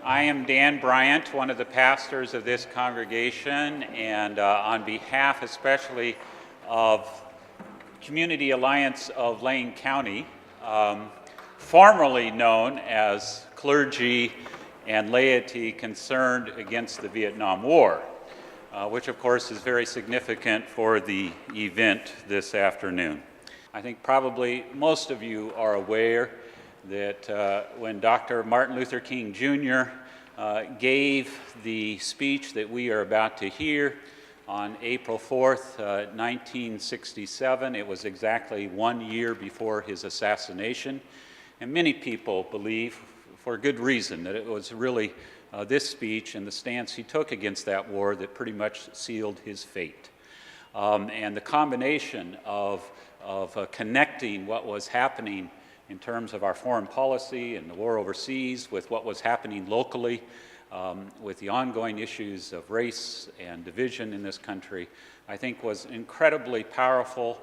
I am Dan Bryant, one of the pastors of this congregation, and on behalf especially of Community Alliance of Lane County, formerly known as Clergy and Laity Concerned Against the Vietnam War, which of course is very significant for the event this afternoon. I think probably most of you are aware that when Dr. Martin Luther King Jr. Gave the speech that we are about to hear on April 4th, 1967, it was exactly 1 year before his assassination. And many people believe, for good reason, that it was really this speech and the stance he took against that war that pretty much sealed his fate. And the combination of connecting what was happening in terms of our foreign policy and the war overseas with what was happening locally, with the ongoing issues of race and division in this country, I think was an incredibly powerful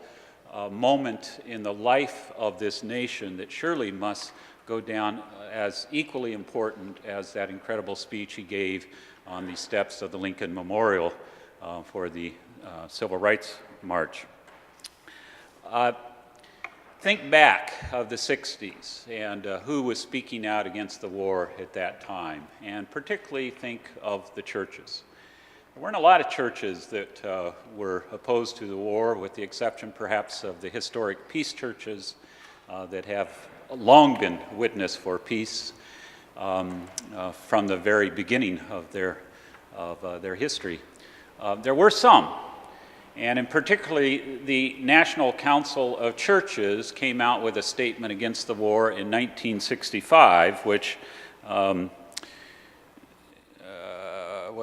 moment in the life of this nation that surely must go down as equally important as that incredible speech he gave on the steps of the Lincoln Memorial for the Civil Rights March. Think back of the 60s and who was speaking out against the war at that time, and particularly think of the churches. There weren't a lot of churches that were opposed to the war, with the exception perhaps of the historic peace churches that have long been witness for peace from the very beginning of their history. There were some. And in particularly, the National Council of Churches came out with a statement against the war in 1965, which, what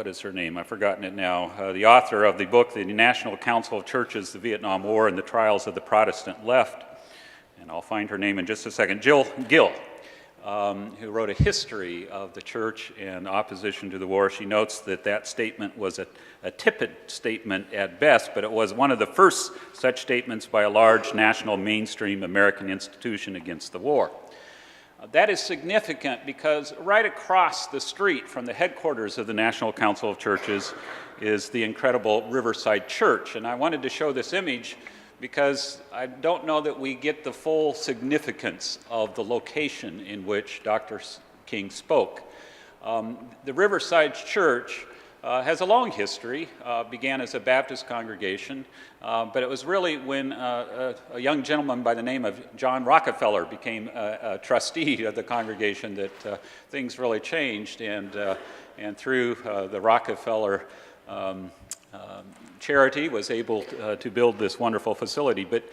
is her name? I've forgotten it now. The author of the book, The National Council of Churches, The Vietnam War and the Trials of the Protestant Left, and I'll find her name in just a second, Jill Gill, who wrote a history of the church and opposition to the war. She notes that that statement was a tepid statement at best, but it was one of the first such statements by a large national mainstream American institution against the war. That is significant because right across the street from the headquarters of the National Council of Churches is the incredible Riverside Church. And I wanted to show this image because I don't know that we get the full significance of the location in which Dr. King spoke. The Riverside Church has a long history, began as a Baptist congregation, but it was really when a young gentleman by the name of John Rockefeller became a trustee of the congregation that things really changed, and through the Rockefeller charity was able to build this wonderful facility. But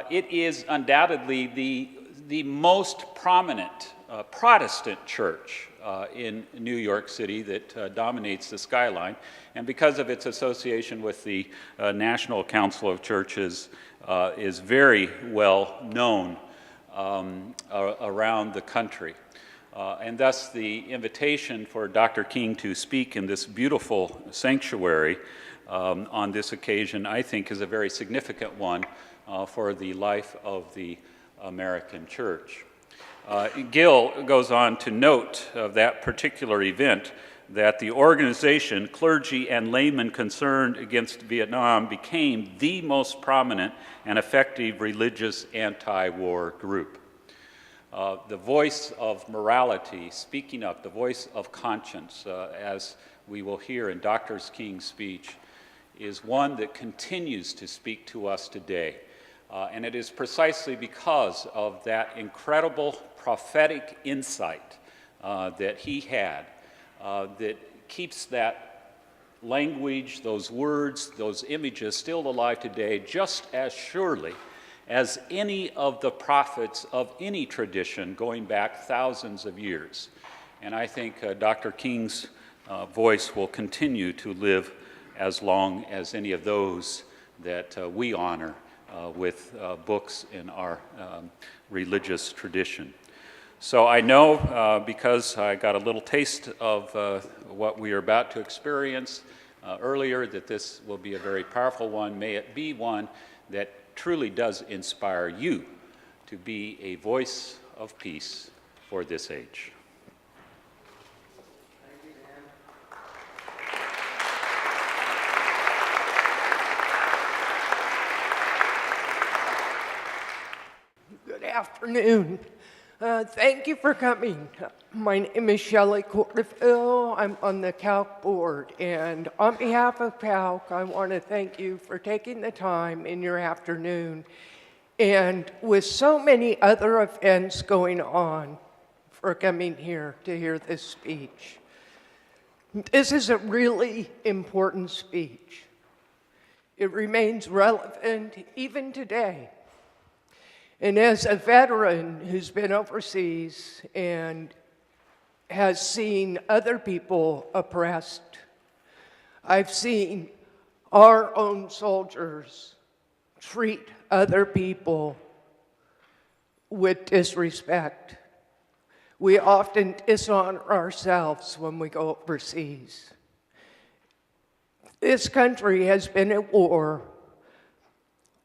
it is undoubtedly the most prominent Protestant church in New York City that dominates the skyline, and because of its association with the National Council of Churches is very well known around the country. And thus the invitation for Dr. King to speak in this beautiful sanctuary on this occasion, I think, is a very significant one for the life of the American church. Gill goes on to note of that particular event that the organization, Clergy and Laymen Concerned Against Vietnam, became the most prominent and effective religious anti-war group. The voice of morality, speaking up, the voice of conscience, as we will hear in Dr. King's speech, is one that continues to speak to us today. And it is precisely because of that incredible prophetic insight that he had that keeps that language, those words, those images still alive today just as surely as any of the prophets of any tradition going back thousands of years. And I think Dr. King's voice will continue to live as long as any of those that we honor with books in our religious tradition. So I know, because I got a little taste of what we are about to experience earlier, that this will be a very powerful one. May it be one that truly does inspire you to be a voice of peace for this age. afternoon. Thank you for coming. My name is Shelley Corderville. I'm on the CALC board, and on behalf of CALC, I want to thank you for taking the time in your afternoon, and with so many other events going on, for coming here to hear this speech. This is a really important speech. It remains relevant even today. And as a veteran who's been overseas and has seen other people oppressed, I've seen our own soldiers treat other people with disrespect. We often dishonor ourselves when we go overseas. This country has been at war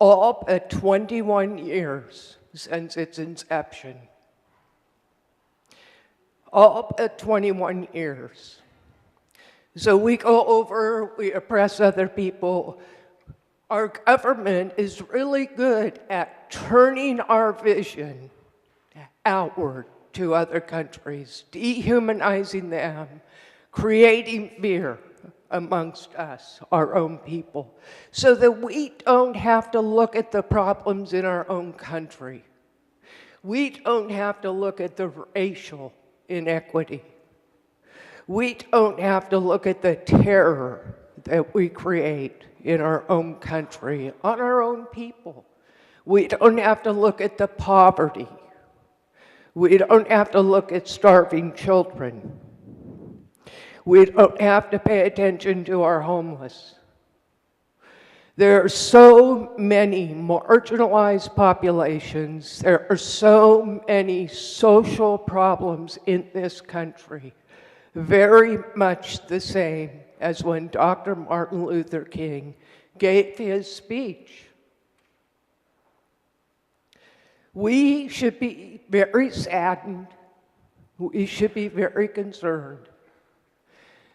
all but 21 years since its inception. All but 21 years. So we go over, we oppress other people. Our government is really good at turning our vision outward to other countries, dehumanizing them, creating fear amongst us, our own people, so that we don't have to look at the problems in our own country. We don't have to look at the racial inequity. We don't have to look at the terror that we create in our own country, on our own people. We don't have to look at the poverty. We don't have to look at starving children. We don't have to pay attention to our homeless. There are so many marginalized populations. There are so many social problems in this country, very much the same as when Dr. Martin Luther King gave his speech. We should be very saddened. We should be very concerned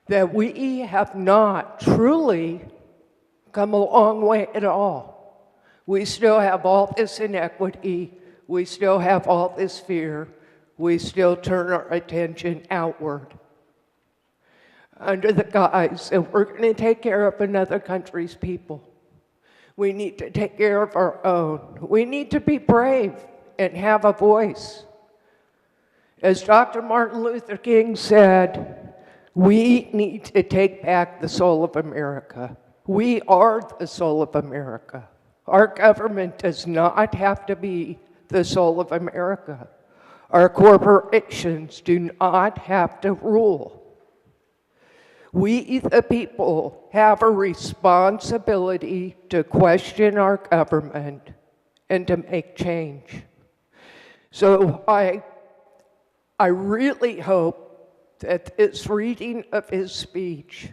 that we have not truly come a long way at all. We still have all this inequity. We still have all this fear. We still turn our attention outward under the guise that we're going to take care of another country's people. We need to take care of our own. We need to be brave and have a voice. As Dr. Martin Luther King said, we need to take back the soul of America. We are the soul of America. Our government does not have to be the soul of America. Our corporations do not have to rule. We, the people, have a responsibility to question our government and to make change. So I really hope that this reading of his speech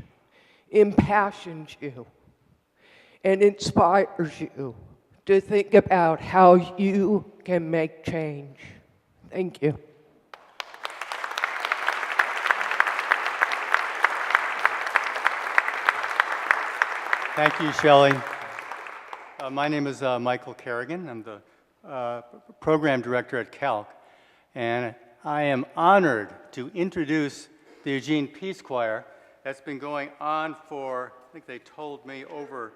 impassions you and inspires you to think about how you can make change. Thank you. Thank you, Shelley. My name is Michael Kerrigan. I'm the program director at CALC, and I am honored to introduce the Eugene Peace Choir that's been going on for, I think they told me, over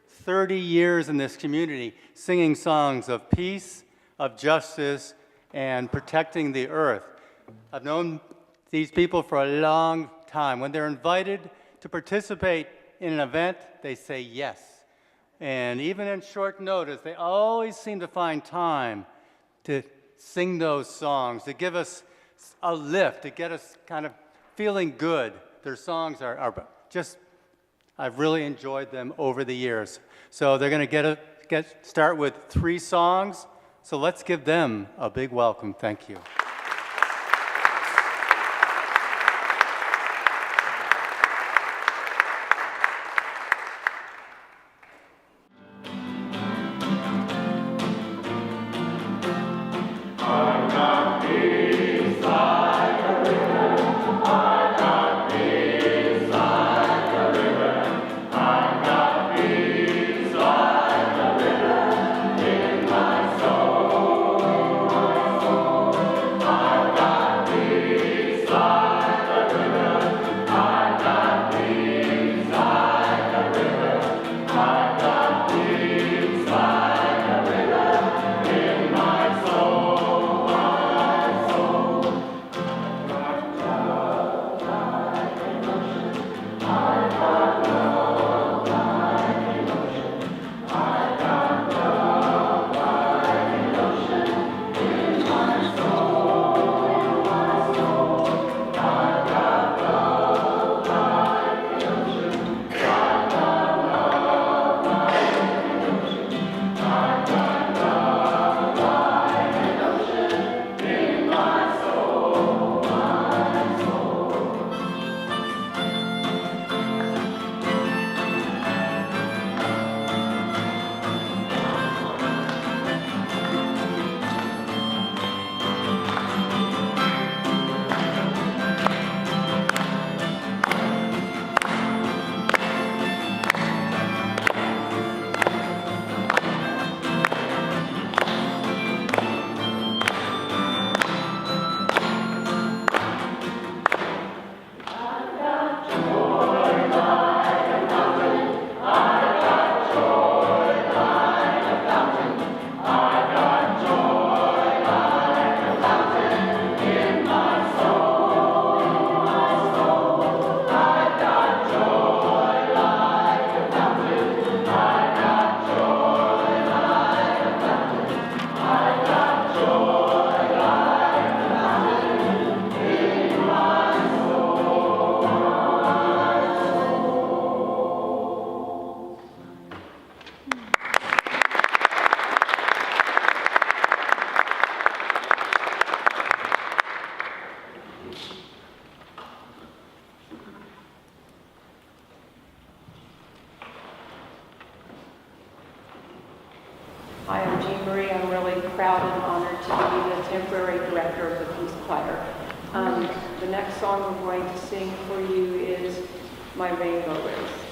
30 years in this community, singing songs of peace, of justice, and protecting the earth. I've known these people for a long time. When they're invited to participate in an event, they say yes. And even in short notice, they always seem to find time to sing those songs, to give us a lift, to get us kind of feeling good. Their songs are just, I've really enjoyed them over the years. So they're going to start with 3 songs. So let's give them a big welcome. Thank you. Hi, I'm Jean Marie. I'm really proud and honored to be the temporary director of the Peace Choir. The next song we're going to sing for you is My Rainbow Race.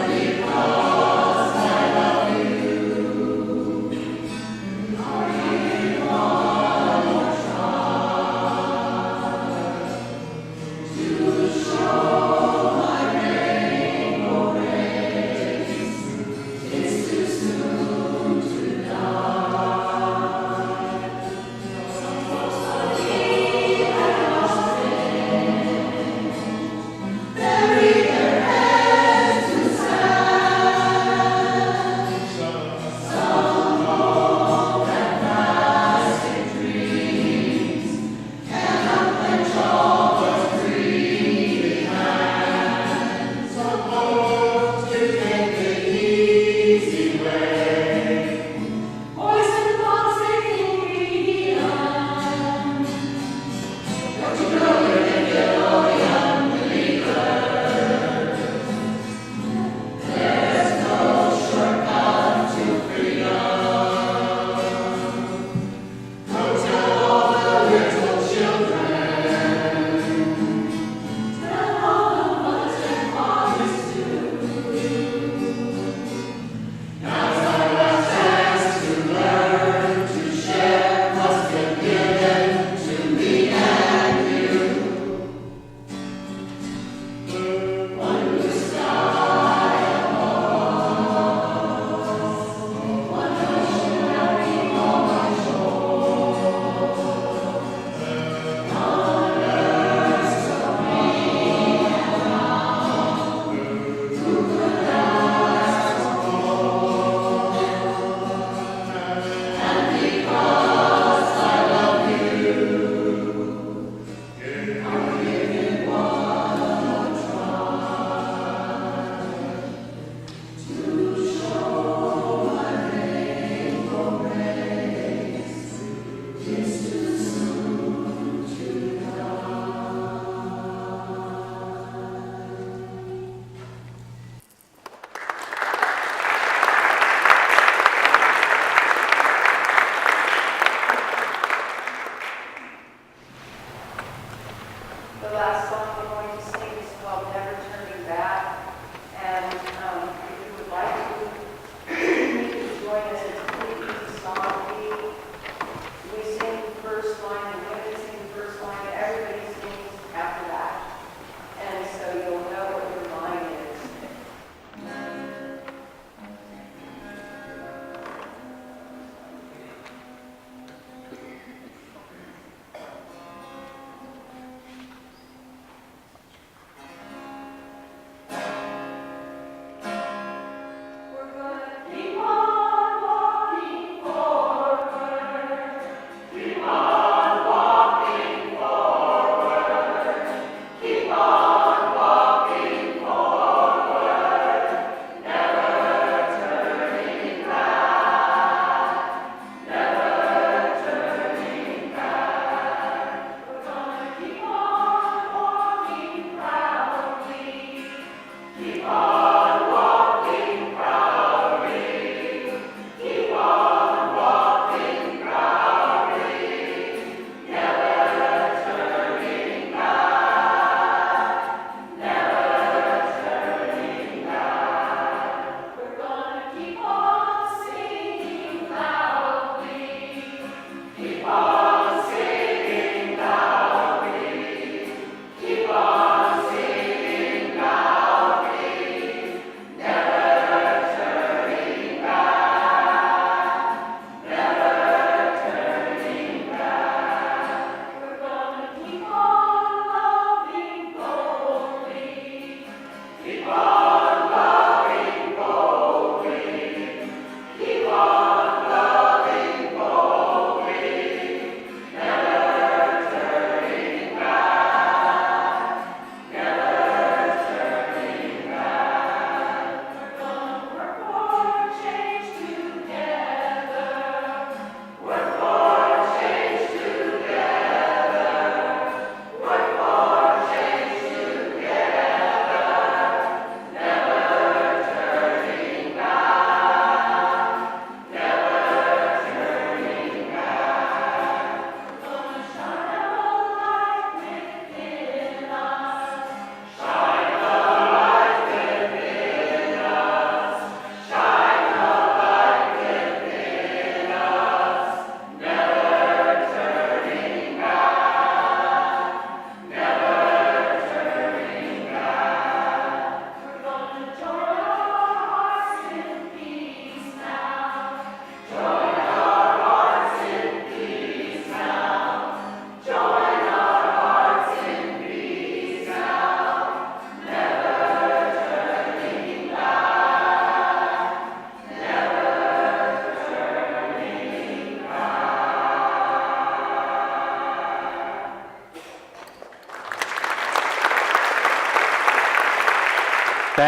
Be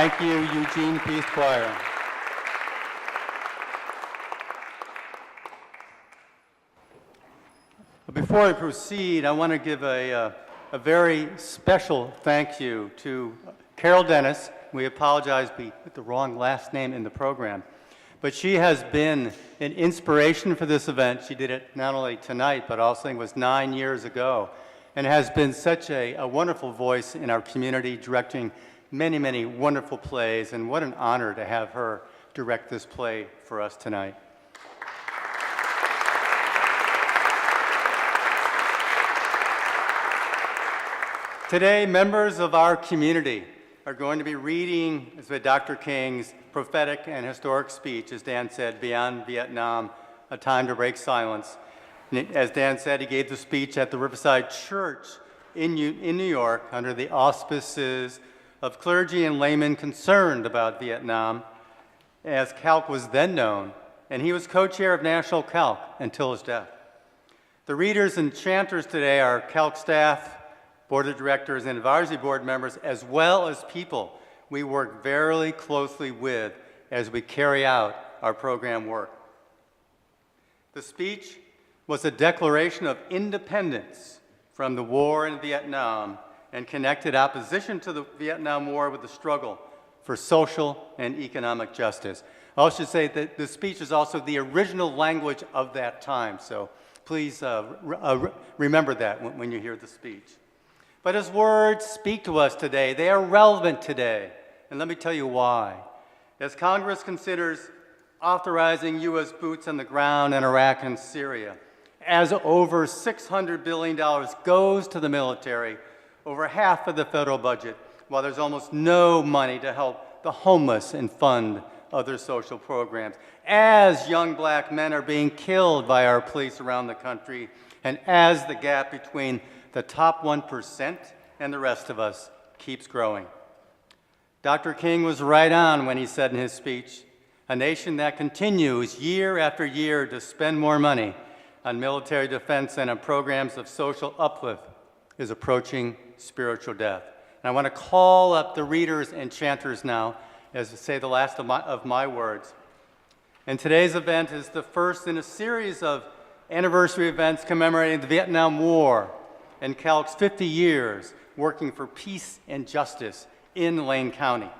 Thank you, Eugene Peace Choir. Before I proceed, I want to give a very special thank you to Carol Dennis. We apologize, we put the wrong last name in the program. But she has been an inspiration for this event. She did it not only tonight, but also it was 9 years ago, and has been such a wonderful voice in our community, directing many, many wonderful plays, and what an honor to have her direct this play for us tonight. Today, members of our community are going to be reading Dr. King's prophetic and historic speech, as Dan said, Beyond Vietnam, A Time to Break Silence. As Dan said, he gave the speech at the Riverside Church in New York under the auspices of clergy and laymen concerned about Vietnam, as Calc was then known, and he was co-chair of National Calc until his death. The readers and chanters today are Calc staff, board of directors, and advisory board members, as well as people we work very closely with as we carry out our program work. The speech was a declaration of independence from the war in Vietnam and connected opposition to the Vietnam War with the struggle for social and economic justice. I should say that the speech is also the original language of that time, so please remember that when you hear the speech. But his words speak to us today. They are relevant today. And let me tell you why. As Congress considers authorizing U.S. boots on the ground in Iraq and Syria, as over $600 billion goes to the military, over half of the federal budget, while there's almost no money to help the homeless and fund other social programs, as young black men are being killed by our police around the country, and as the gap between the top 1% and the rest of us keeps growing. Dr. King was right on when he said in his speech, a nation that continues year after year to spend more money on military defense and on programs of social uplift is approaching spiritual death. And I want to call up the readers and chanters now as to say the last of my words. And today's event is the first in a series of anniversary events commemorating the Vietnam War and Calc's 50 years working for peace and justice in Lane County.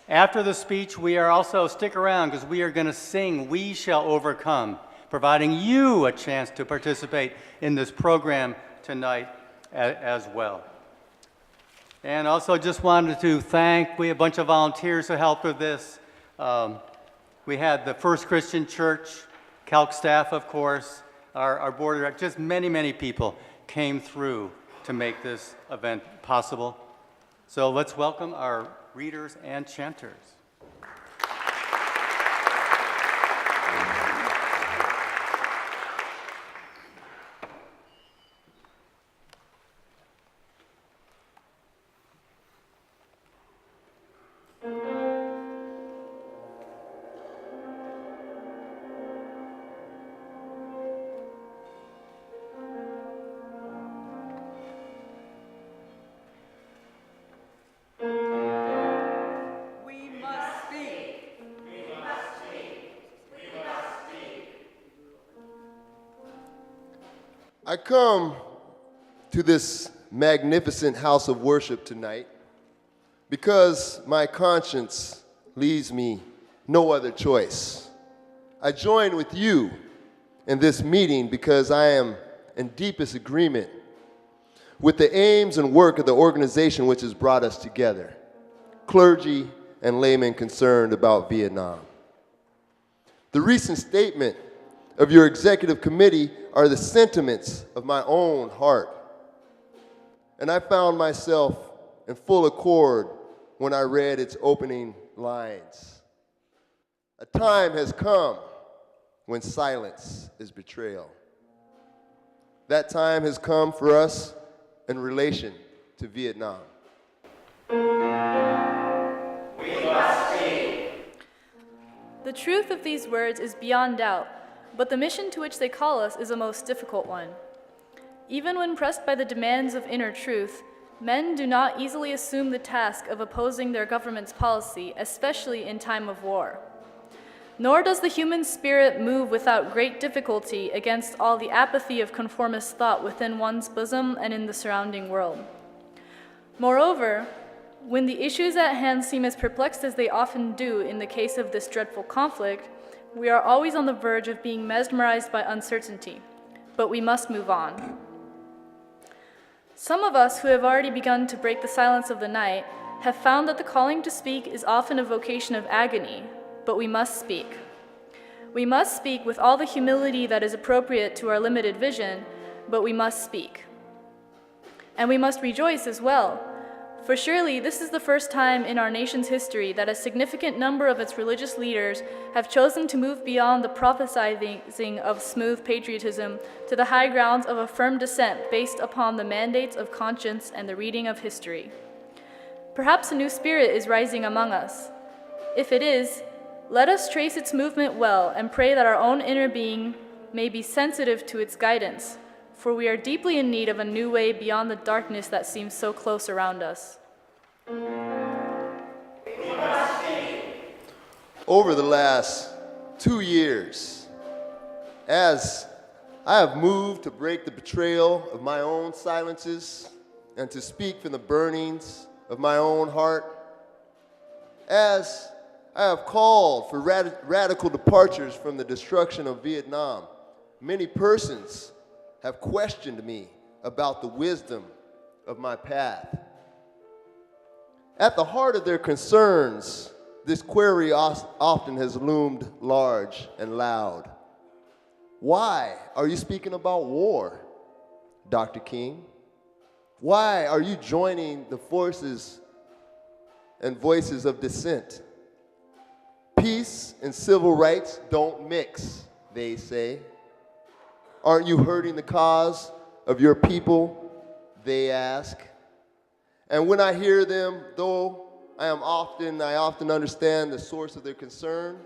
After the speech, we are also, stick around because we are going to sing We Shall Overcome, providing you a chance to participate in this program tonight as well. And also just wanted to thank, we have a bunch of volunteers who helped with this. We had the First Christian Church, Calc staff, of course, our board of directors, just many, many people came through to make this event possible. So let's welcome our readers and chanters. I come to this magnificent house of worship tonight because my conscience leaves me no other choice. I join with you in this meeting because I am in deepest agreement with the aims and work of the organization which has brought us together, clergy and laymen concerned about Vietnam. The recent statement of your executive committee are the sentiments of my own heart. And I found myself in full accord when I read its opening lines. A time has come when silence is betrayal. That time has come for us in relation to Vietnam. We must speak. The truth of these words is beyond doubt, but the mission to which they call us is a most difficult one. Even when pressed by the demands of inner truth, Men do not easily assume the task of opposing their government's policy, especially in time of war. Nor does the human spirit move without great difficulty against all the apathy of conformist thought within one's bosom and in the surrounding world. Moreover, when the issues at hand seem as perplexed as they often do in the case of this dreadful conflict, we are always on the verge of being mesmerized by uncertainty, but we must move on. Some of us who have already begun to break the silence of the night have found that the calling to speak is often a vocation of agony, but we must speak. We must speak with all the humility that is appropriate to our limited vision, but we must speak. And we must rejoice as well, for surely this is the first time in our nation's history that a significant number of its religious leaders have chosen to move beyond the prophesizing of smooth patriotism to the high grounds of a firm dissent based upon the mandates of conscience and the reading of history. Perhaps a new spirit is rising among us. If it is, let us trace its movement well and pray that our own inner being may be sensitive to its guidance, for we are deeply in need of a new way beyond the darkness that seems so close around us. Over the last 2 years, as I have moved to break the betrayal of my own silences and to speak from the burnings of my own heart, as I have called for radical departures from the destruction of Vietnam, many persons have questioned me about the wisdom of my path. At the heart of their concerns, this query often has loomed large and loud. Why are you speaking about war, Dr. King? Why are you joining the forces and voices of dissent? Peace and civil rights don't mix, they say. Aren't you hurting the cause of your people, they ask. And when I hear them, though I often understand the source of their concern,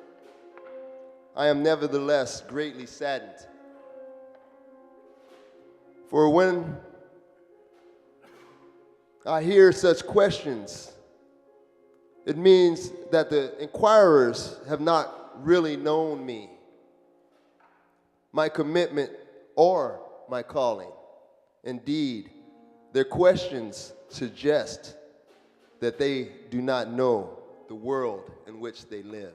I am nevertheless greatly saddened. For when I hear such questions, it means that the inquirers have not really known me, my commitment, or my calling. Indeed, their questions suggest that they do not know the world in which they live.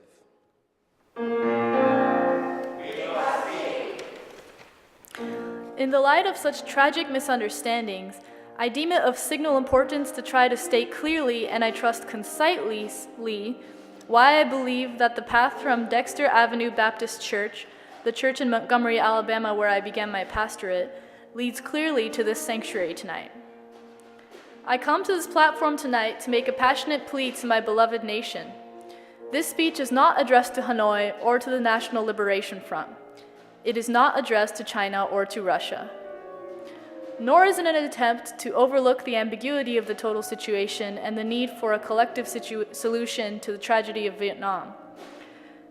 In the light of such tragic misunderstandings, I deem it of signal importance to try to state clearly, and I trust concisely, why I believe that the path from Dexter Avenue Baptist Church, the church in Montgomery, Alabama, where I began my pastorate, leads clearly to this sanctuary tonight. I come to this platform tonight to make a passionate plea to my beloved nation. This speech is not addressed to Hanoi or to the National Liberation Front. It is not addressed to China or to Russia. Nor is it an attempt to overlook the ambiguity of the total situation and the need for a collective solution to the tragedy of Vietnam.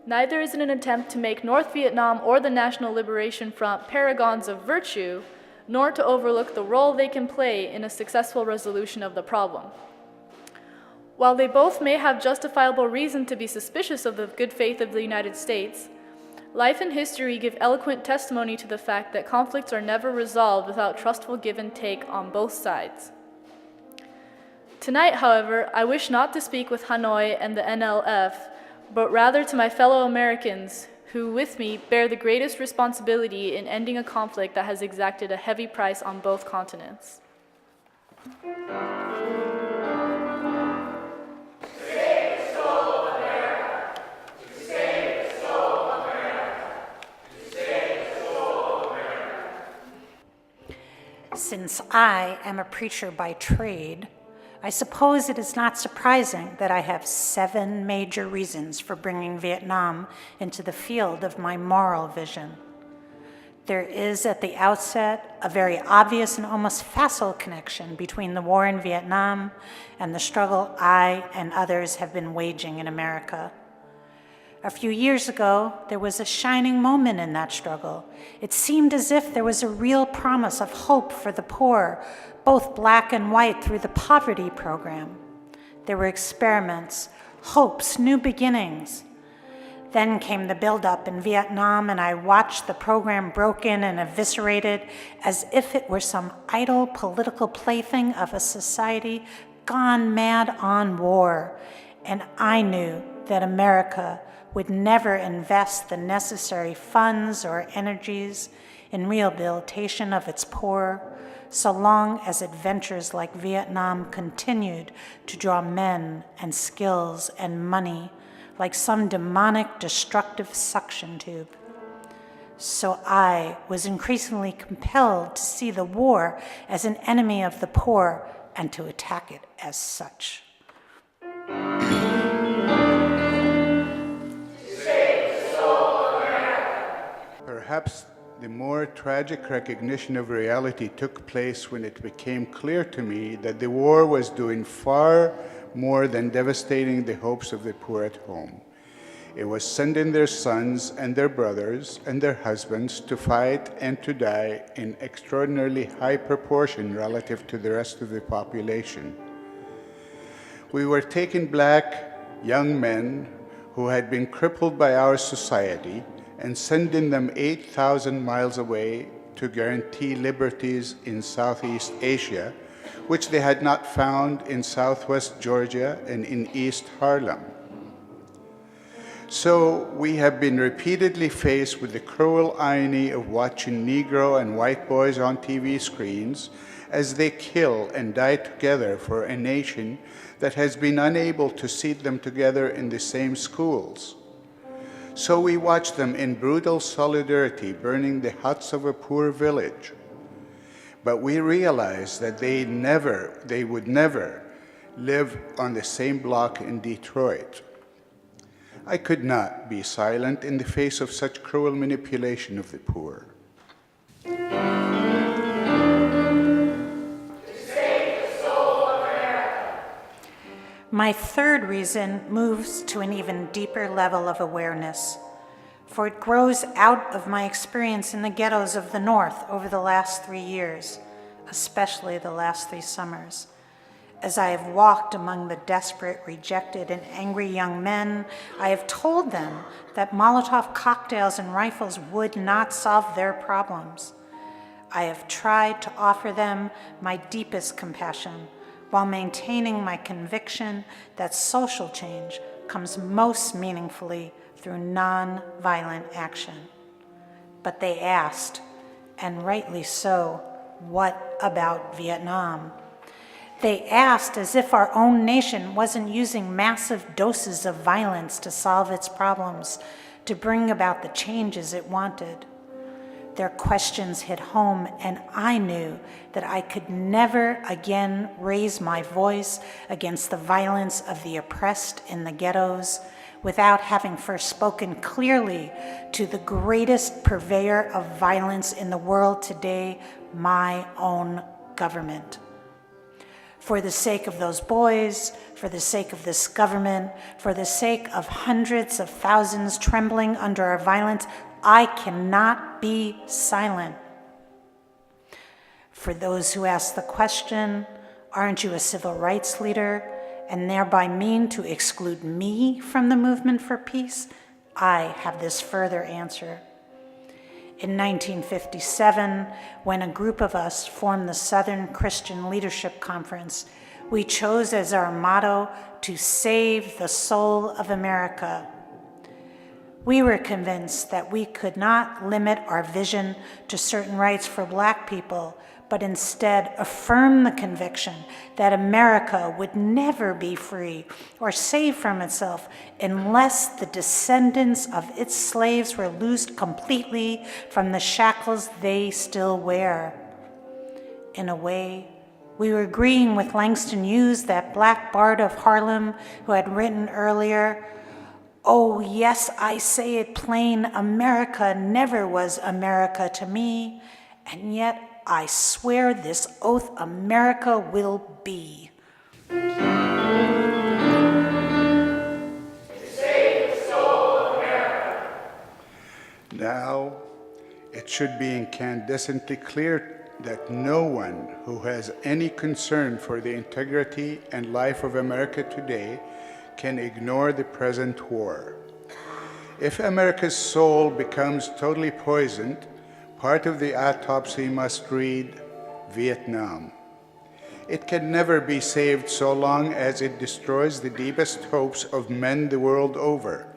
Neither is it an attempt to make North Vietnam or the National Liberation Front paragons of virtue, nor to overlook the role they can play in a successful resolution of the problem. While they both may have justifiable reason to be suspicious of the good faith of the United States, life and history give eloquent testimony to the fact that conflicts are never resolved without trustful give and take on both sides. Tonight, however, I wish not to speak with Hanoi and the NLF, but rather to my fellow Americans who, with me, bear the greatest responsibility in ending a conflict that has exacted a heavy price on both continents. Since I am a preacher by trade, I suppose it is not surprising that I have 7 major reasons for bringing Vietnam into the field of my moral vision. There is, at the outset, a very obvious and almost facile connection between the war in Vietnam and the struggle I and others have been waging in America. A few years ago, there was a shining moment in that struggle. It seemed as if there was a real promise of hope for the poor, both black and white, through the poverty program. There were experiments, hopes, new beginnings. Then came the buildup in Vietnam, and I watched the program broken and eviscerated as if it were some idle political plaything of a society gone mad on war. And I knew that America would never invest the necessary funds or energies in rehabilitation of its poor, so long as adventures like Vietnam continued to draw men and skills and money like some demonic, destructive suction tube. So I was increasingly compelled to see the war as an enemy of the poor and to attack it as such. Perhaps the more tragic recognition of reality took place when it became clear to me that the war was doing far more than devastating the hopes of the poor at home. It was sending their sons and their brothers and their husbands to fight and to die in extraordinarily high proportion relative to the rest of the population. We were taking black young men who had been crippled by our society and sending them 8,000 miles away to guarantee liberties in Southeast Asia, which they had not found in Southwest Georgia and in East Harlem. So we have been repeatedly faced with the cruel irony of watching Negro and white boys on TV screens as they kill and die together for a nation that has been unable to seat them together in the same schools. So we watch them in brutal solidarity burning the huts of a poor village. But we realize that they would never live on the same block in Detroit. I could not be silent in the face of such cruel manipulation of the poor. My third reason moves to an even deeper level of awareness, for it grows out of my experience in the ghettos of the North over the last 3 years, especially the last 3 summers. As I have walked among the desperate, rejected, and angry young men, I have told them that Molotov cocktails and rifles would not solve their problems. I have tried to offer them my deepest compassion while maintaining my conviction that social change comes most meaningfully through non-violent action. But they asked, and rightly so, what about Vietnam? They asked as if our own nation wasn't using massive doses of violence to solve its problems, to bring about the changes it wanted. Their questions hit home, and I knew that I could never again raise my voice against the violence of the oppressed in the ghettos without having first spoken clearly to the greatest purveyor of violence in the world today, my own government. For the sake of those boys, for the sake of this government, for the sake of hundreds of thousands trembling under our violence, I cannot be silent. For those who ask the question, aren't you a civil rights leader, and thereby mean to exclude me from the movement for peace, I have this further answer. In 1957, when a group of us formed the Southern Christian Leadership Conference, we chose as our motto to save the soul of America. We were convinced that we could not limit our vision to certain rights for Black people, but instead affirm the conviction that America would never be free or safe from itself unless the descendants of its slaves were loosed completely from the shackles they still wear. In a way, we were agreeing with Langston Hughes, that Black bard of Harlem, who had written earlier, "Oh, yes, I say it plain, America never was America to me, and yet I swear this oath America will be." To save the soul of Now, it should be incandescently clear that no one who has any concern for the integrity and life of America today can ignore the present war. If America's soul becomes totally poisoned, part of the autopsy must read Vietnam. It can never be saved so long as it destroys the deepest hopes of men the world over.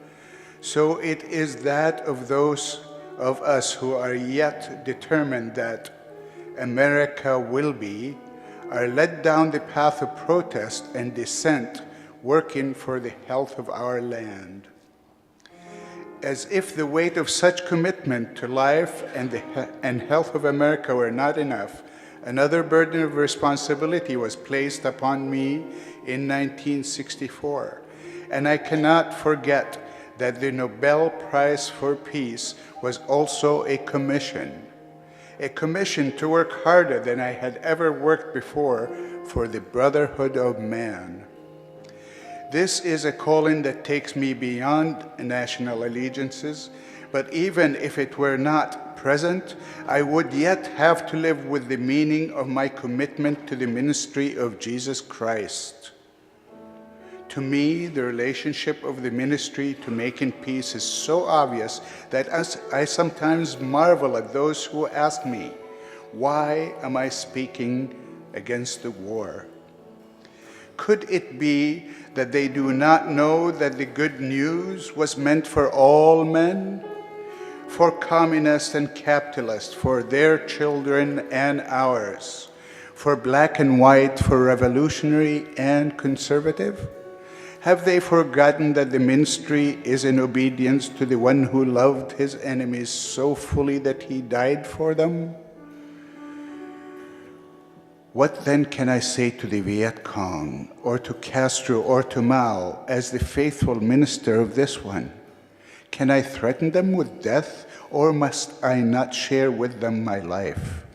So it is that of those of us who are yet determined that America will be, are led down the path of protest and dissent, working for the health of our land. As if the weight of such commitment to life and health of America were not enough, another burden of responsibility was placed upon me in 1964, and I cannot forget that the Nobel Prize for Peace was also a commission to work harder than I had ever worked before for the brotherhood of man. This is a calling that takes me beyond national allegiances, but even if it were not present, I would yet have to live with the meaning of my commitment to the ministry of Jesus Christ. To me, the relationship of the ministry to making peace is so obvious that I sometimes marvel at those who ask me, why am I speaking against the war? Could it be that they do not know that the good news was meant for all men? For communists and capitalists, for their children and ours, for black and white, for revolutionary and conservative? Have they forgotten that the ministry is in obedience to the one who loved his enemies so fully that he died for them? What then can I say to the Viet Cong, or to Castro, or to Mao, as the faithful minister of this one? Can I threaten them with death, or must I not share with them my life?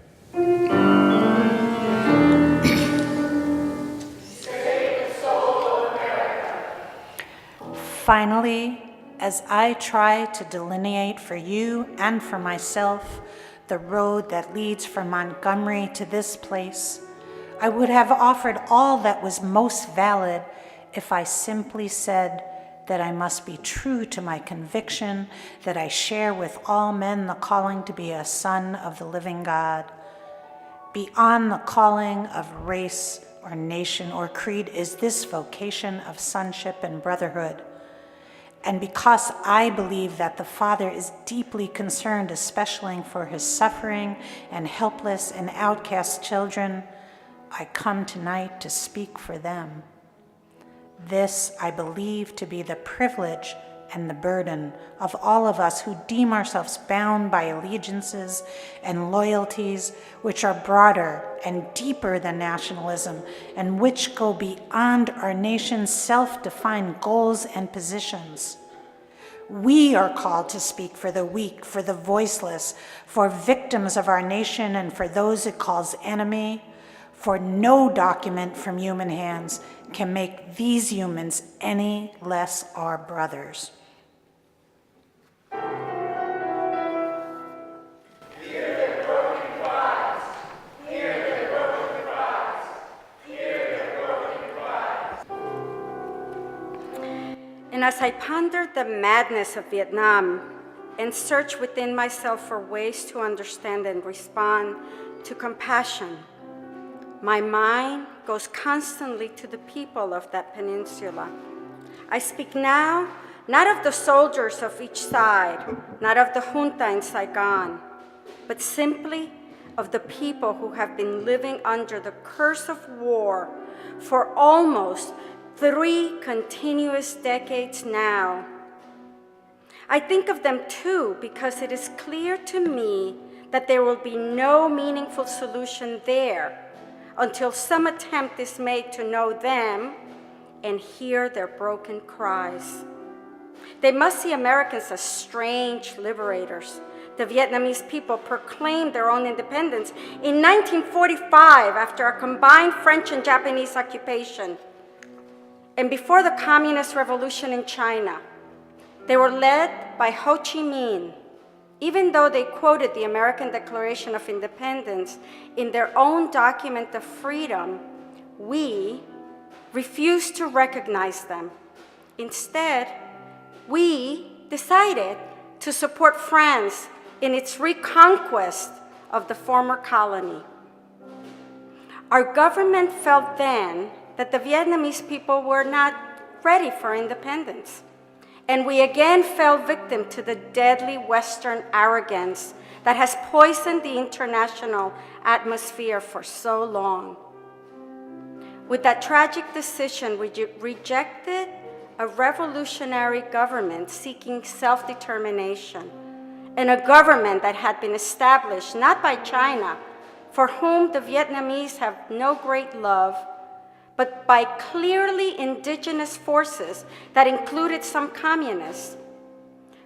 Finally, as I try to delineate for you and for myself the road that leads from Montgomery to this place, I would have offered all that was most valid if I simply said that I must be true to my conviction that I share with all men the calling to be a son of the living God. Beyond the calling of race or nation or creed is this vocation of sonship and brotherhood. And because I believe that the Father is deeply concerned, especially for his suffering and helpless and outcast children, I come tonight to speak for them. This I believe to be the privilege and the burden of all of us who deem ourselves bound by allegiances and loyalties which are broader and deeper than nationalism and which go beyond our nation's self-defined goals and positions. We are called to speak for the weak, for the voiceless, for victims of our nation and for those it calls enemy, for no document from human hands can make these humans any less our brothers. And as I pondered the madness of Vietnam and searched within myself for ways to understand and respond to compassion, my mind goes constantly to the people of that peninsula. I speak now not of the soldiers of each side, not of the junta in Saigon, but simply of the people who have been living under the curse of war for almost 3 continuous decades now. I think of them too because it is clear to me that there will be no meaningful solution there until some attempt is made to know them and hear their broken cries. They must see Americans as strange liberators. The Vietnamese people proclaimed their own independence in 1945 after a combined French and Japanese occupation. And before the Communist Revolution in China, they were led by Ho Chi Minh, Even though they quoted the American Declaration of Independence in their own document of freedom, we refused to recognize them. Instead, we decided to support France in its reconquest of the former colony. Our government felt then that the Vietnamese people were not ready for independence. And we again fell victim to the deadly Western arrogance that has poisoned the international atmosphere for so long. With that tragic decision, we rejected a revolutionary government seeking self-determination, and a government that had been established not by China, for whom the Vietnamese have no great love, but by clearly indigenous forces that included some communists.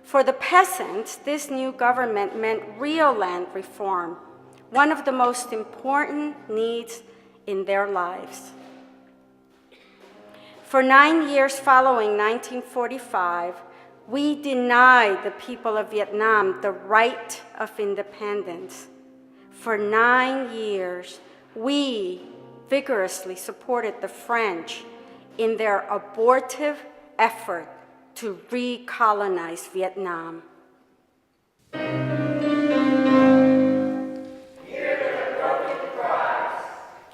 For the peasants, this new government meant real land reform, one of the most important needs in their lives. For 9 years following 1945, we denied the people of Vietnam the right of independence. For 9 years, we vigorously supported the French in their abortive effort to recolonize Vietnam.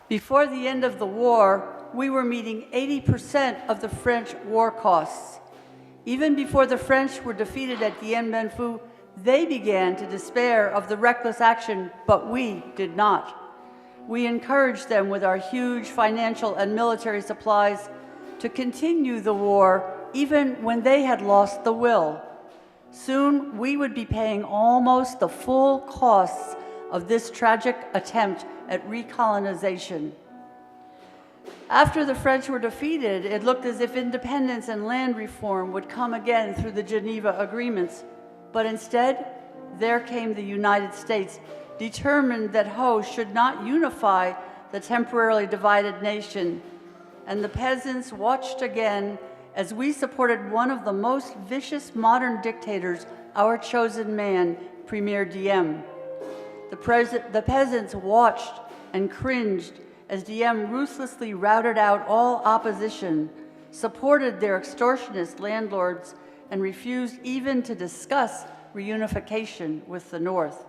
Before the end of the war, we were meeting 80% of the French war costs. Even before the French were defeated at Dien Bien Phu, they began to despair of the reckless action, but we did not. We encouraged them with our huge financial and military supplies to continue the war even when they had lost the will. Soon we would be paying almost the full costs of this tragic attempt at recolonization. After the French were defeated, it looked as if independence and land reform would come again through the Geneva Agreements. But instead, there came the United States, determined that Ho should not unify the temporarily divided nation. And the peasants watched again as we supported one of the most vicious modern dictators, our chosen man, Premier Diem. The peasants watched and cringed as Diem ruthlessly routed out all opposition, supported their extortionist landlords, and refused even to discuss reunification with the North.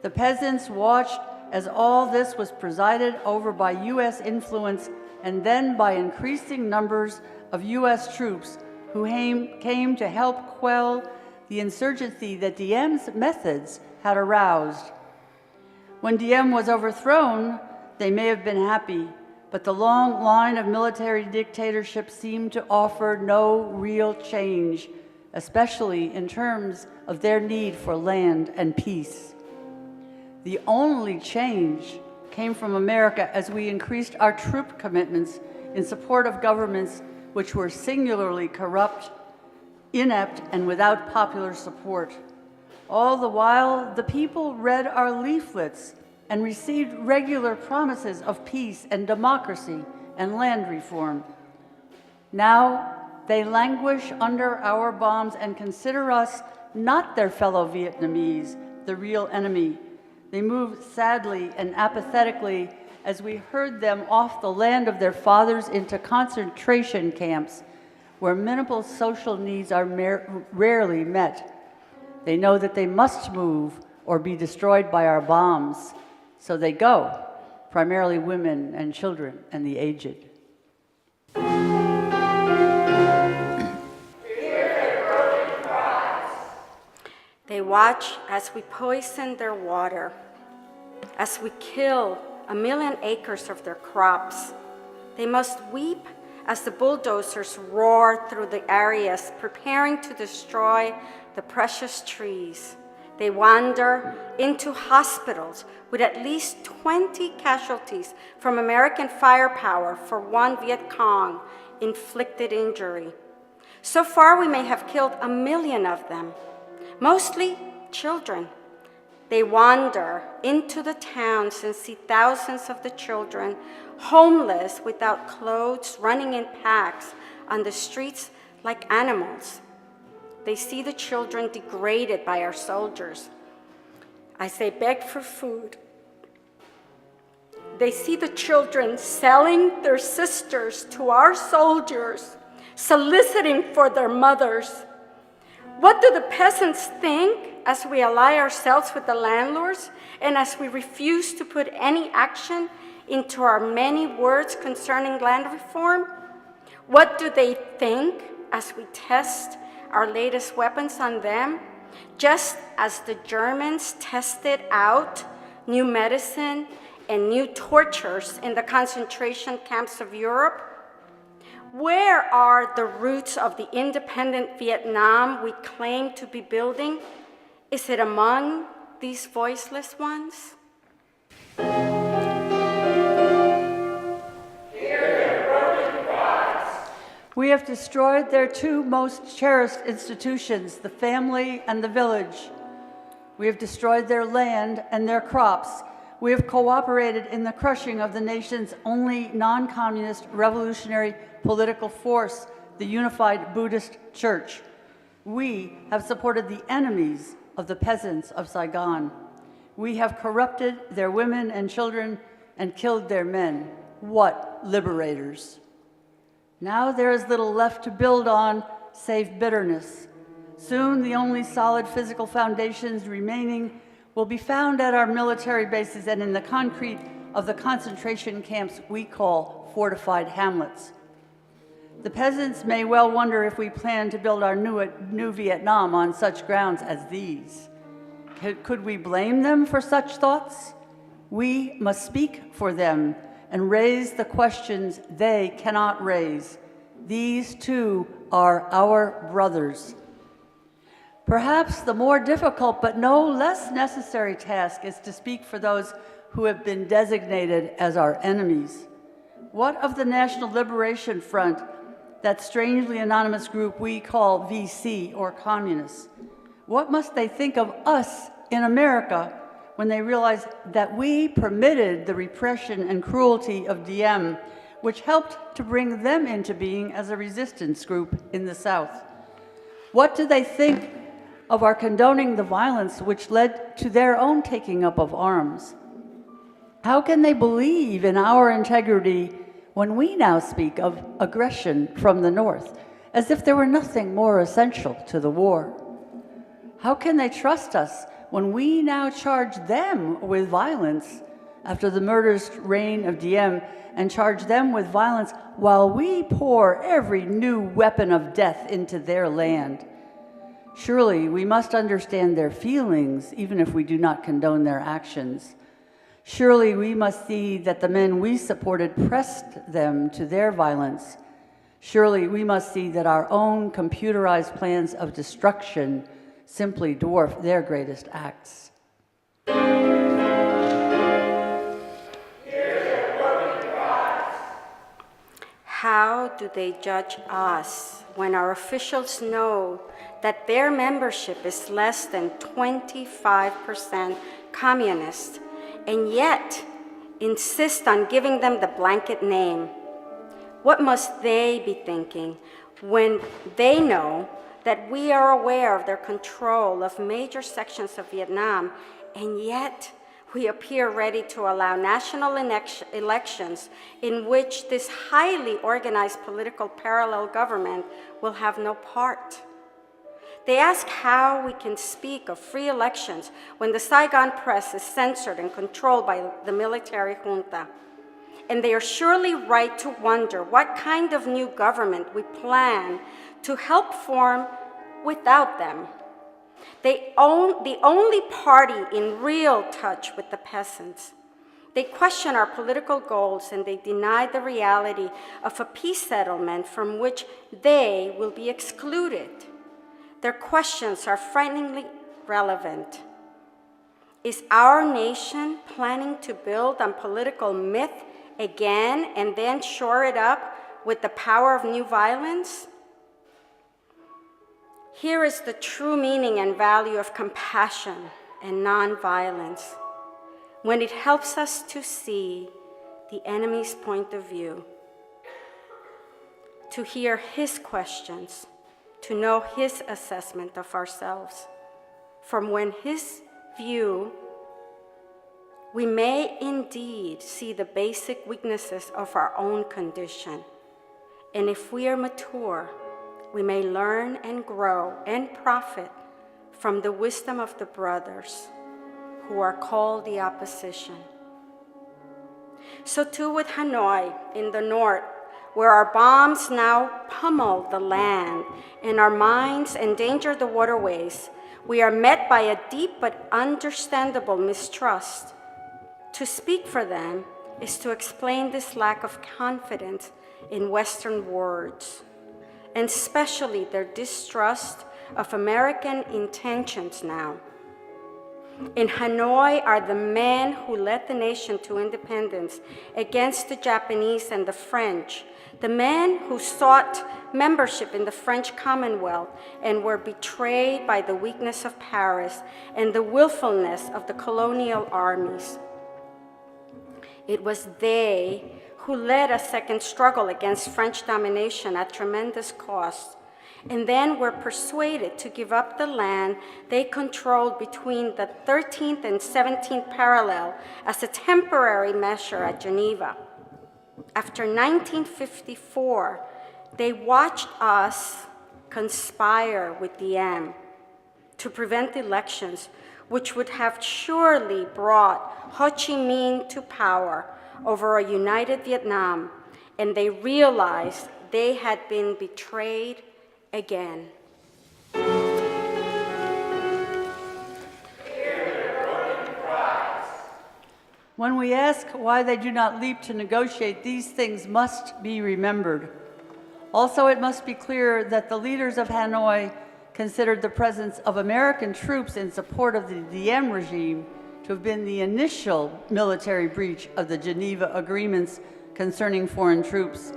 The peasants watched as all this was presided over by U.S. influence and then by increasing numbers of U.S. troops who came to help quell the insurgency that Diem's methods had aroused. When Diem was overthrown, they may have been happy, but the long line of military dictatorship seemed to offer no real change, especially in terms of their need for land and peace. The only change came from America as we increased our troop commitments in support of governments which were singularly corrupt, inept, and without popular support. All the while, the people read our leaflets and received regular promises of peace and democracy and land reform. Now, they languish under our bombs and consider us not their fellow Vietnamese, the real enemy. They move sadly and apathetically as we herd them off the land of their fathers into concentration camps where minimal social needs are rarely met. They know that they must move or be destroyed by our bombs. So they go, primarily women and children and the aged. They watch as we poison their water, as we kill 1 million acres of their crops. They must weep as the bulldozers roar through the areas, preparing to destroy the precious trees. They wander into hospitals with at least 20 casualties from American firepower for one Viet Cong inflicted injury. So far, we may have killed 1 million of them, mostly children. They wander into the towns and see thousands of the children, homeless, without clothes, running in packs on the streets like animals. They see the children degraded by our soldiers as they beg for food. They see the children selling their sisters to our soldiers, soliciting for their mothers. What do the peasants think as we ally ourselves with the landlords and as we refuse to put any action into our many words concerning land reform? What do they think as we test our latest weapons on them, just as the Germans tested out new medicine and new tortures in the concentration camps of Europe? Where are the roots of the independent Vietnam we claim to be building? Is it among these voiceless ones? We have destroyed their two most cherished institutions, the family and the village. We have destroyed their land and their crops. We have cooperated in the crushing of the nation's only non-communist revolutionary political force, the Unified Buddhist Church. We have supported the enemies of the peasants of Saigon. We have corrupted their women and children and killed their men. What liberators! Now there is little left to build on save bitterness. Soon the only solid physical foundations remaining will be found at our military bases and in the concrete of the concentration camps we call fortified hamlets. The peasants may well wonder if we plan to build our new Vietnam on such grounds as these. Could we blame them for such thoughts? We must speak for them and raise the questions they cannot raise. These too are our brothers. Perhaps the more difficult but no less necessary task is to speak for those who have been designated as our enemies. What of the National Liberation Front, that strangely anonymous group we call VC or communists? What must they think of us in America when they realize that we permitted the repression and cruelty of Diem, which helped to bring them into being as a resistance group in the South? What do they think of our condoning the violence which led to their own taking up of arms? How can they believe in our integrity when we now speak of aggression from the North, as if there were nothing more essential to the war? How can they trust us when we now charge them with violence after the murderous reign of Diem and charge them with violence while we pour every new weapon of death into their land? Surely we must understand their feelings, even if we do not condone their actions. Surely we must see that the men we supported pressed them to their violence. Surely we must see that our own computerized plans of destruction simply dwarf their greatest acts. How do they judge us when our officials know that their membership is less than 25% communist, and yet insist on giving them the blanket name? What must they be thinking when they know that we are aware of their control of major sections of Vietnam, and yet we appear ready to allow national elections in which this highly organized political parallel government will have no part? They ask how we can speak of free elections when the Saigon press is censored and controlled by the military junta. And they are surely right to wonder what kind of new government we plan to help form without them. The only party in real touch with the peasants. They question our political goals and they deny the reality of a peace settlement from which they will be excluded. Their questions are frighteningly relevant. Is our nation planning to build on political myth again and then shore it up with the power of new violence? Here is the true meaning and value of compassion and nonviolence, when it helps us to see the enemy's point of view, to hear his questions, to know his assessment of ourselves. From when his view, we may indeed see the basic weaknesses of our own condition. And if we are mature, we may learn and grow and profit from the wisdom of the brothers who are called the opposition. So too with Hanoi in the north, where our bombs now pummel the land and our mines endanger the waterways, we are met by a deep but understandable mistrust. To speak for them is to explain this lack of confidence in Western words, and especially their distrust of American intentions now. In Hanoi are the men who led the nation to independence against the Japanese and the French, the men who sought membership in the French Commonwealth and were betrayed by the weakness of Paris and the willfulness of the colonial armies. It was they who led a second struggle against French domination at tremendous cost, and then were persuaded to give up the land they controlled between the 13th and 17th parallel as a temporary measure at Geneva. After 1954, they watched us conspire with Diem to prevent elections, which would have surely brought Ho Chi Minh to power over a united Vietnam, and they realized they had been betrayed again. When we ask why they do not leap to negotiate, these things must be remembered. Also, it must be clear that the leaders of Hanoi considered the presence of American troops in support of the Diem regime to have been the initial military breach of the Geneva agreements concerning foreign troops.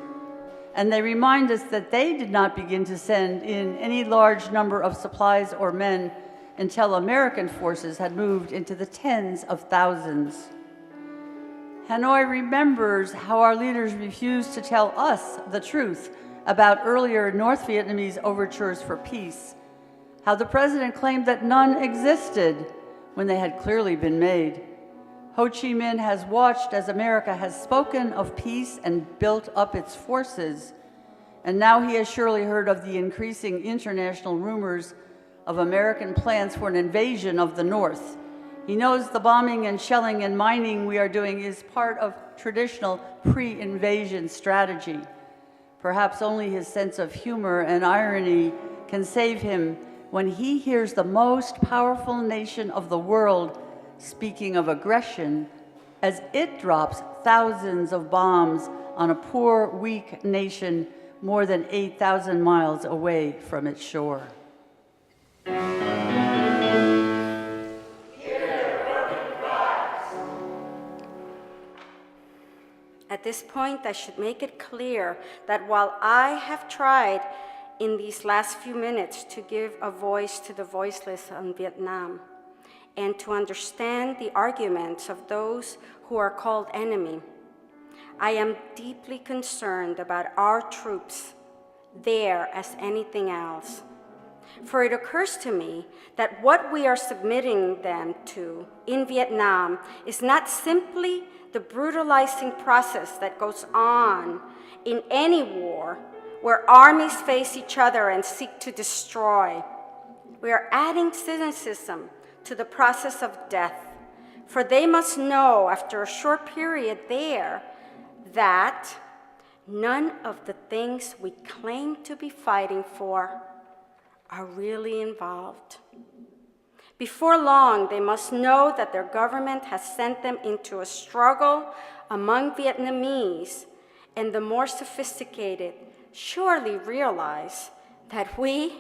And they remind us that they did not begin to send in any large number of supplies or men until American forces had moved into the tens of thousands. Hanoi remembers how our leaders refused to tell us the truth about earlier North Vietnamese overtures for peace, how the president claimed that none existed when they had clearly been made. Ho Chi Minh has watched as America has spoken of peace and built up its forces, and now he has surely heard of the increasing international rumors of American plans for an invasion of the North. He knows the bombing and shelling and mining we are doing is part of traditional pre-invasion strategy. Perhaps only his sense of humor and irony can save him when he hears the most powerful nation of the world speaking of aggression as it drops thousands of bombs on a poor, weak nation more than 8,000 miles away from its shore. At this point, I should make it clear that while I have tried in these last few minutes to give a voice to the voiceless in Vietnam and to understand the arguments of those who are called enemy, I am deeply concerned about our troops there as anything else. For it occurs to me that what we are submitting them to in Vietnam is not simply the brutalizing process that goes on in any war where armies face each other and seek to destroy. We are adding cynicism to the process of death, for they must know after a short period there that none of the things we claim to be fighting for are really involved. Before long, they must know that their government has sent them into a struggle among Vietnamese, and the more sophisticated surely realize that we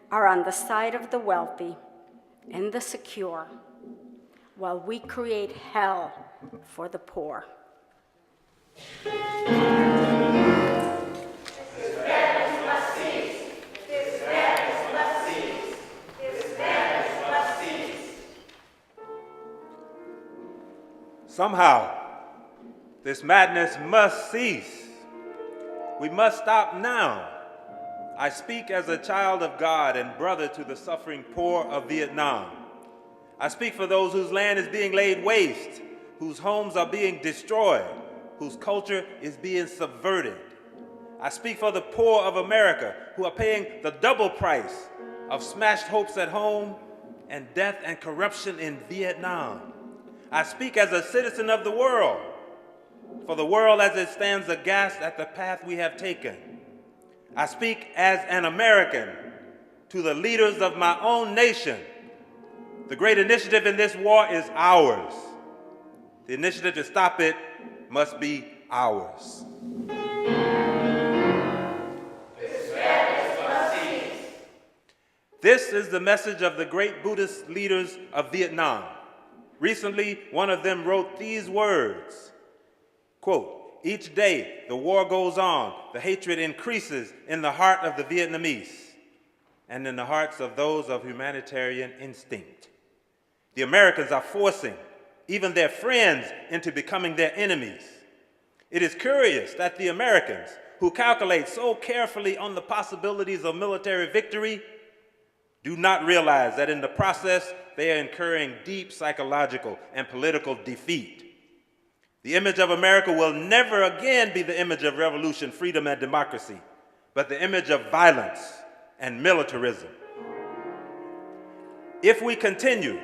are on the side of the wealthy and the secure, while we create hell for the poor. Somehow, this madness must cease. We must stop now. I speak as a child of God and brother to the suffering poor of Vietnam. I speak for those whose land is being laid waste, whose homes are being destroyed, whose culture is being subverted. I speak for the poor of America who are paying the double price of smashed hopes at home and death and corruption in Vietnam. I speak as a citizen of the world, for the world as it stands aghast at the path we have taken. I speak as an American to the leaders of my own nation. The great initiative in this war is ours. The initiative to stop it must be ours. This is the message of the great Buddhist leaders of Vietnam. Recently, one of them wrote these words, quote, "Each day the war goes on, the hatred increases in the heart of the Vietnamese and in the hearts of those of humanitarian instinct. The Americans are forcing even their friends into becoming their enemies. It is curious that the Americans, who calculate so carefully on the possibilities of military victory, do not realize that in the process they are incurring deep psychological and political defeat. The image of America will never again be the image of revolution, freedom, and democracy, but the image of violence and militarism. If we continue,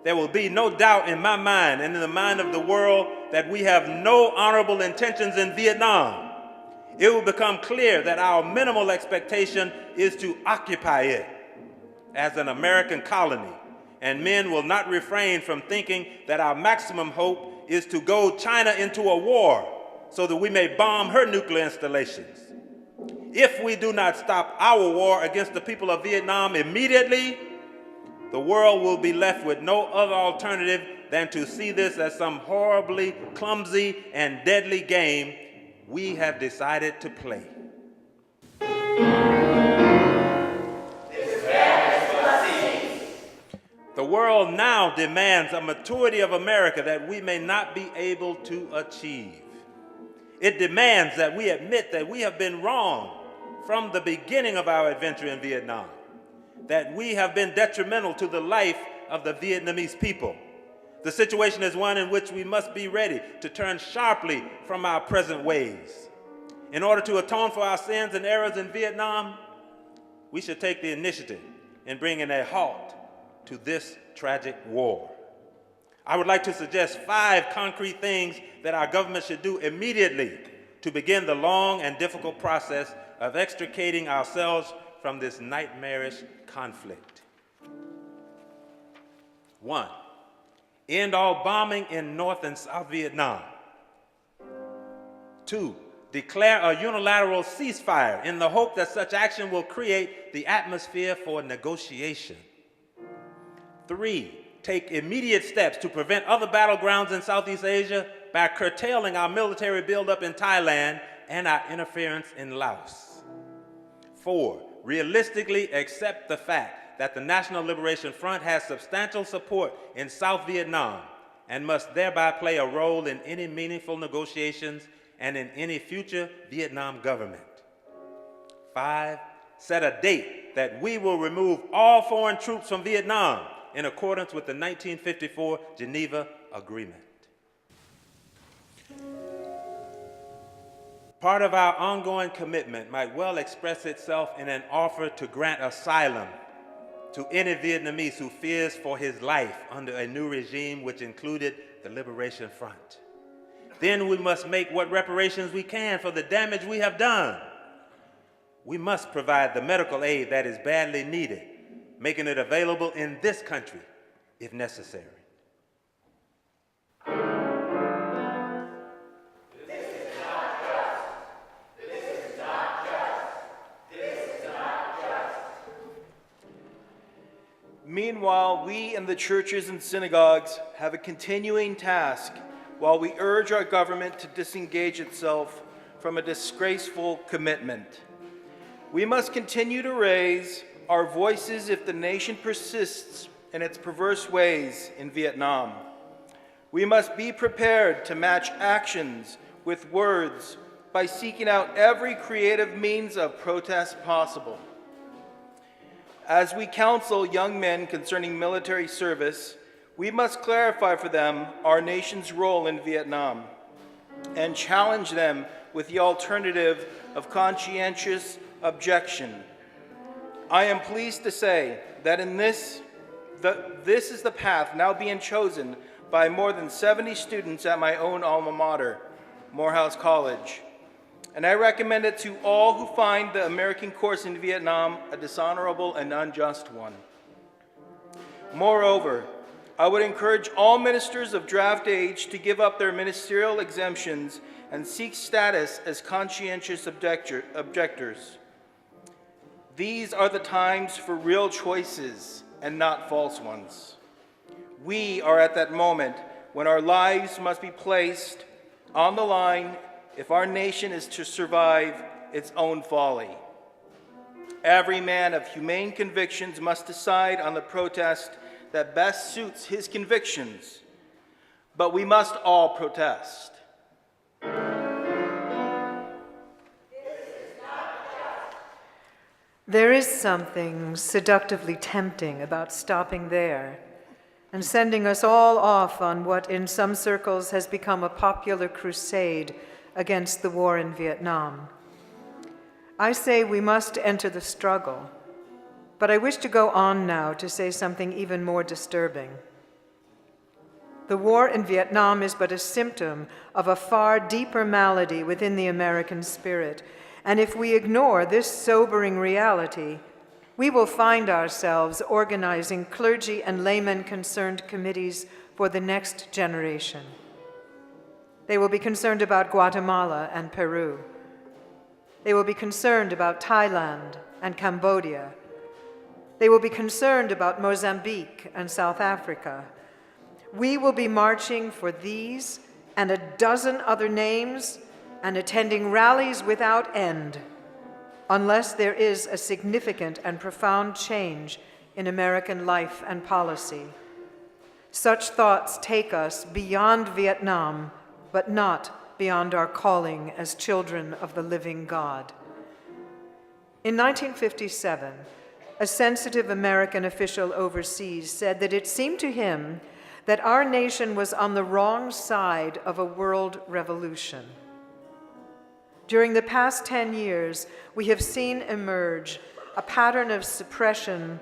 there will be no doubt in my mind and in the mind of the world that we have no honorable intentions in Vietnam. It will become clear that our minimal expectation is to occupy it as an American colony, and men will not refrain from thinking that our maximum hope is to goad China into a war so that we may bomb her nuclear installations. If we do not stop our war against the people of Vietnam immediately, the world will be left with no other alternative than to see this as some horribly clumsy and deadly game we have decided to play. The world now demands a maturity of America that we may not be able to achieve. It demands that we admit that we have been wrong from the beginning of our adventure in Vietnam, that we have been detrimental to the life of the Vietnamese people. The situation is one in which we must be ready to turn sharply from our present ways. In order to atone for our sins and errors in Vietnam, we should take the initiative in bringing a halt to this tragic war. I would like to suggest 5 concrete things that our government should do immediately to begin the long and difficult process of extricating ourselves from this nightmarish conflict. 1, end all bombing in North and South Vietnam. 2, declare a unilateral ceasefire in the hope that such action will create the atmosphere for negotiation. 3, take immediate steps to prevent other battlegrounds in Southeast Asia by curtailing our military buildup in Thailand and our interference in Laos. 4, realistically accept the fact that the National Liberation Front has substantial support in South Vietnam and must thereby play a role in any meaningful negotiations and in any future Vietnam government. 5, set a date that we will remove all foreign troops from Vietnam in accordance with the 1954 Geneva Agreement. Part of our ongoing commitment might well express itself in an offer to grant asylum to any Vietnamese who fears for his life under a new regime which included the Liberation Front. Then we must make what reparations we can for the damage we have done. We must provide the medical aid that is badly needed, making it available in this country if necessary. Meanwhile, we in the churches and synagogues have a continuing task while we urge our government to disengage itself from a disgraceful commitment. We must continue to raise our voices if the nation persists in its perverse ways in Vietnam. We must be prepared to match actions with words by seeking out every creative means of protest possible. As we counsel young men concerning military service, we must clarify for them our nation's role in Vietnam and challenge them with the alternative of conscientious objection. I am pleased to say that this is the path now being chosen by more than 70 students at my own alma mater, Morehouse College. And I recommend it to all who find the American course in Vietnam a dishonorable and unjust one. Moreover, I would encourage all ministers of draft age to give up their ministerial exemptions and seek status as conscientious objectors. These are the times for real choices and not false ones. We are at that moment when our lives must be placed on the line if our nation is to survive its own folly. Every man of humane convictions must decide on the protest that best suits his convictions, but we must all protest. There is something seductively tempting about stopping there and sending us all off on what in some circles has become a popular crusade against the war in Vietnam. I say we must enter the struggle, but I wish to go on now to say something even more disturbing. The war in Vietnam is but a symptom of a far deeper malady within the American spirit, and if we ignore this sobering reality, we will find ourselves organizing clergy and laymen-concerned committees for the next generation. They will be concerned about Guatemala and Peru. They will be concerned about Thailand and Cambodia. They will be concerned about Mozambique and South Africa. We will be marching for these and a dozen other names and attending rallies without end, unless there is a significant and profound change in American life and policy. Such thoughts take us beyond Vietnam, but not beyond our calling as children of the living God. In 1957, a sensitive American official overseas said that it seemed to him that our nation was on the wrong side of a world revolution. During the past 10 years, we have seen emerge a pattern of suppression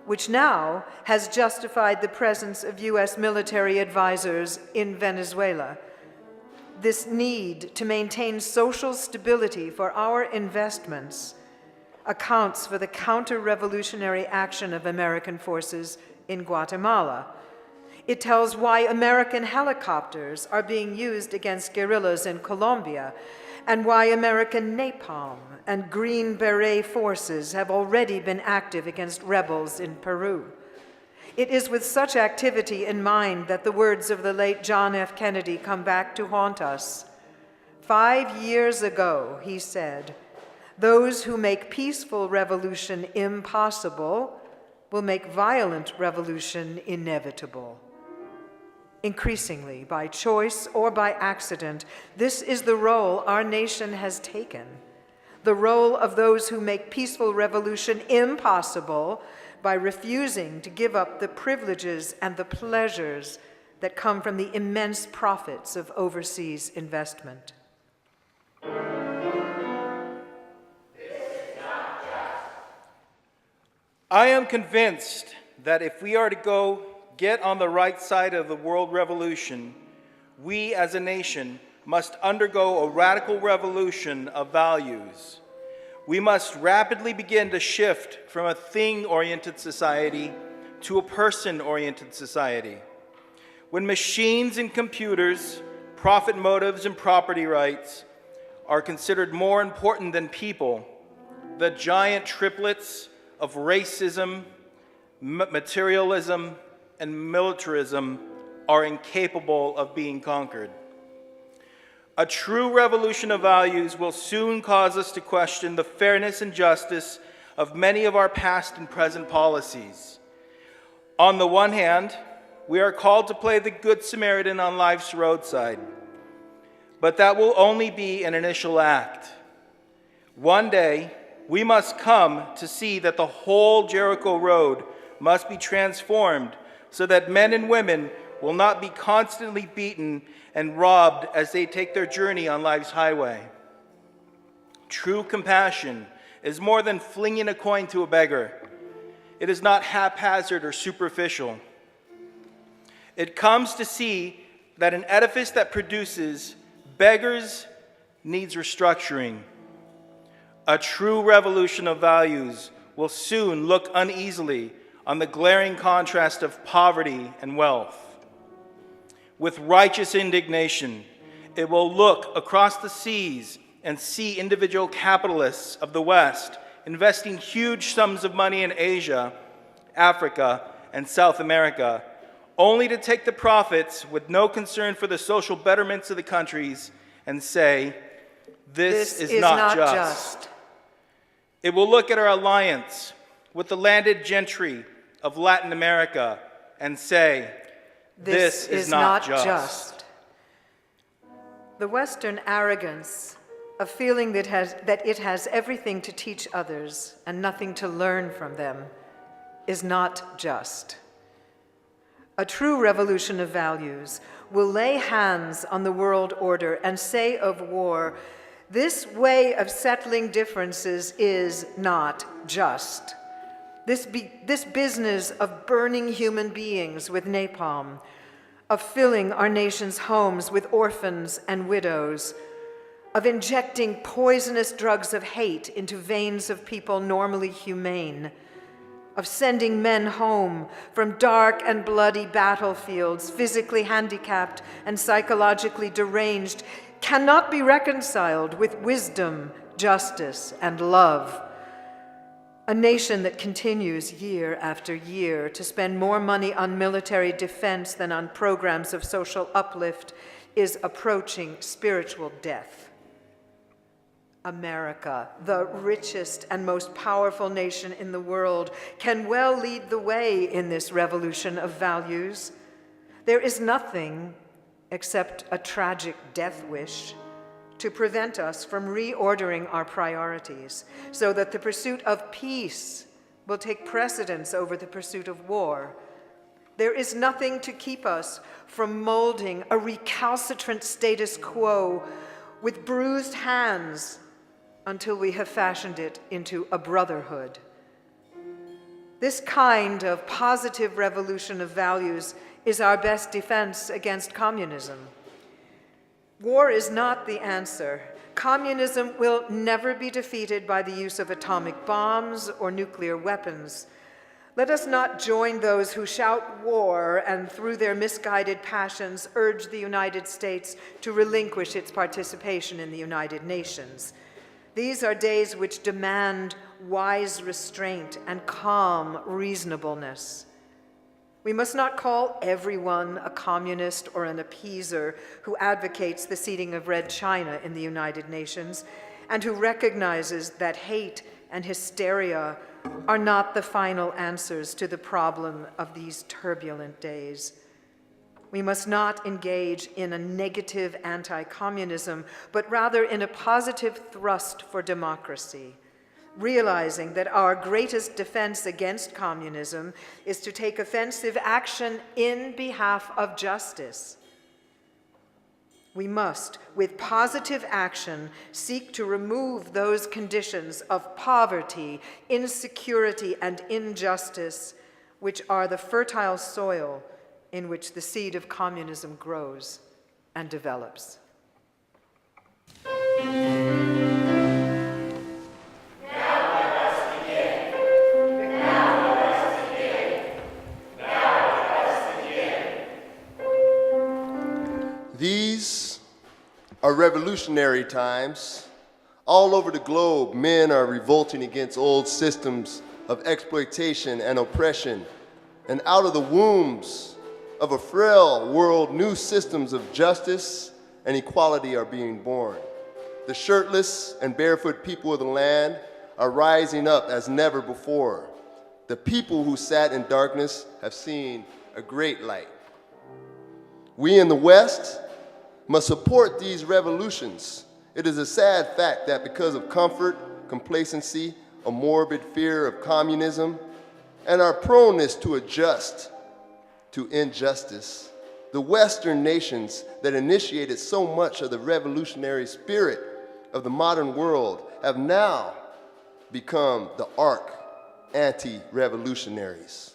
which now has justified the presence of U.S. military advisors in Venezuela. This need to maintain social stability for our investments accounts for the counter-revolutionary action of American forces in Guatemala. It tells why American helicopters are being used against guerrillas in Colombia, and why American napalm and Green Beret forces have already been active against rebels in Peru. It is with such activity in mind that the words of the late John F. Kennedy come back to haunt us. 5 years ago, he said, "Those who make peaceful revolution impossible will make violent revolution inevitable." Increasingly, by choice or by accident, this is the role our nation has taken, the role of those who make peaceful revolution impossible by refusing to give up the privileges and the pleasures that come from the immense profits of overseas investment. I am convinced that if we are to get on the right side of the world revolution, we as a nation must undergo a radical revolution of values. We must rapidly begin to shift from a thing-oriented society to a person-oriented society. When machines and computers, profit motives and property rights are considered more important than people, the giant triplets of racism, materialism, and militarism are incapable of being conquered. A true revolution of values will soon cause us to question the fairness and justice of many of our past and present policies. On the one hand, we are called to play the Good Samaritan on life's roadside. but that will only be an initial act. One day, we must come to see that the whole Jericho Road must be transformed so that men and women will not be constantly beaten and robbed as they take their journey on life's highway. True compassion is more than flinging a coin to a beggar. It is not haphazard or superficial. It comes to see that an edifice that produces beggars needs restructuring. A true revolution of values will soon look uneasily on the glaring contrast of poverty and wealth. With righteous indignation, it will look across the seas and see individual capitalists of the West investing huge sums of money in Asia, Africa, and South America, only to take the profits with no concern for the social betterments of the countries and say, this is not just. It will look at our alliance with the landed gentry of Latin America and say, this is not just. The Western arrogance of feeling that it has everything to teach others and nothing to learn from them is not just. A true revolution of values will lay hands on the world order and say of war, this way of settling differences is not just. This business of burning human beings with napalm, of filling our nation's homes with orphans and widows, of injecting poisonous drugs of hate into veins of people normally humane, of sending men home from dark and bloody battlefields, physically handicapped and psychologically deranged, cannot be reconciled with wisdom, justice, and love. A nation that continues year after year to spend more money on military defense than on programs of social uplift is approaching spiritual death. America, the richest and most powerful nation in the world, can well lead the way in this revolution of values. There is nothing except a tragic death wish to prevent us from reordering our priorities so that the pursuit of peace will take precedence over the pursuit of war. There is nothing to keep us from molding a recalcitrant status quo with bruised hands until we have fashioned it into a brotherhood. This kind of positive revolution of values is our best defense against communism. War is not the answer. Communism will never be defeated by the use of atomic bombs or nuclear weapons. Let us not join those who shout war and through their misguided passions urge the United States to relinquish its participation in the United Nations. These are days which demand wise restraint and calm reasonableness. We must not call everyone a communist or an appeaser who advocates the seating of Red China in the United Nations and who recognizes that hate and hysteria are not the final answers to the problem of these turbulent days. We must not engage in a negative anti-communism, but rather in a positive thrust for democracy, realizing that our greatest defense against communism is to take offensive action in behalf of justice. We must, with positive action, seek to remove those conditions of poverty, insecurity, and injustice, which are the fertile soil in which the seed of communism grows and develops. These are revolutionary times. All over the globe, men are revolting against old systems of exploitation and oppression. And out of the wombs of a frail world, new systems of justice and equality are being born. The shirtless and barefoot people of the land are rising up as never before. The people who sat in darkness have seen a great light. We in the West must support these revolutions. It is a sad fact that because of comfort, complacency, a morbid fear of communism, and our proneness to adjust to injustice, the Western nations that initiated so much of the revolutionary spirit of the modern world have now become the arch anti-revolutionaries.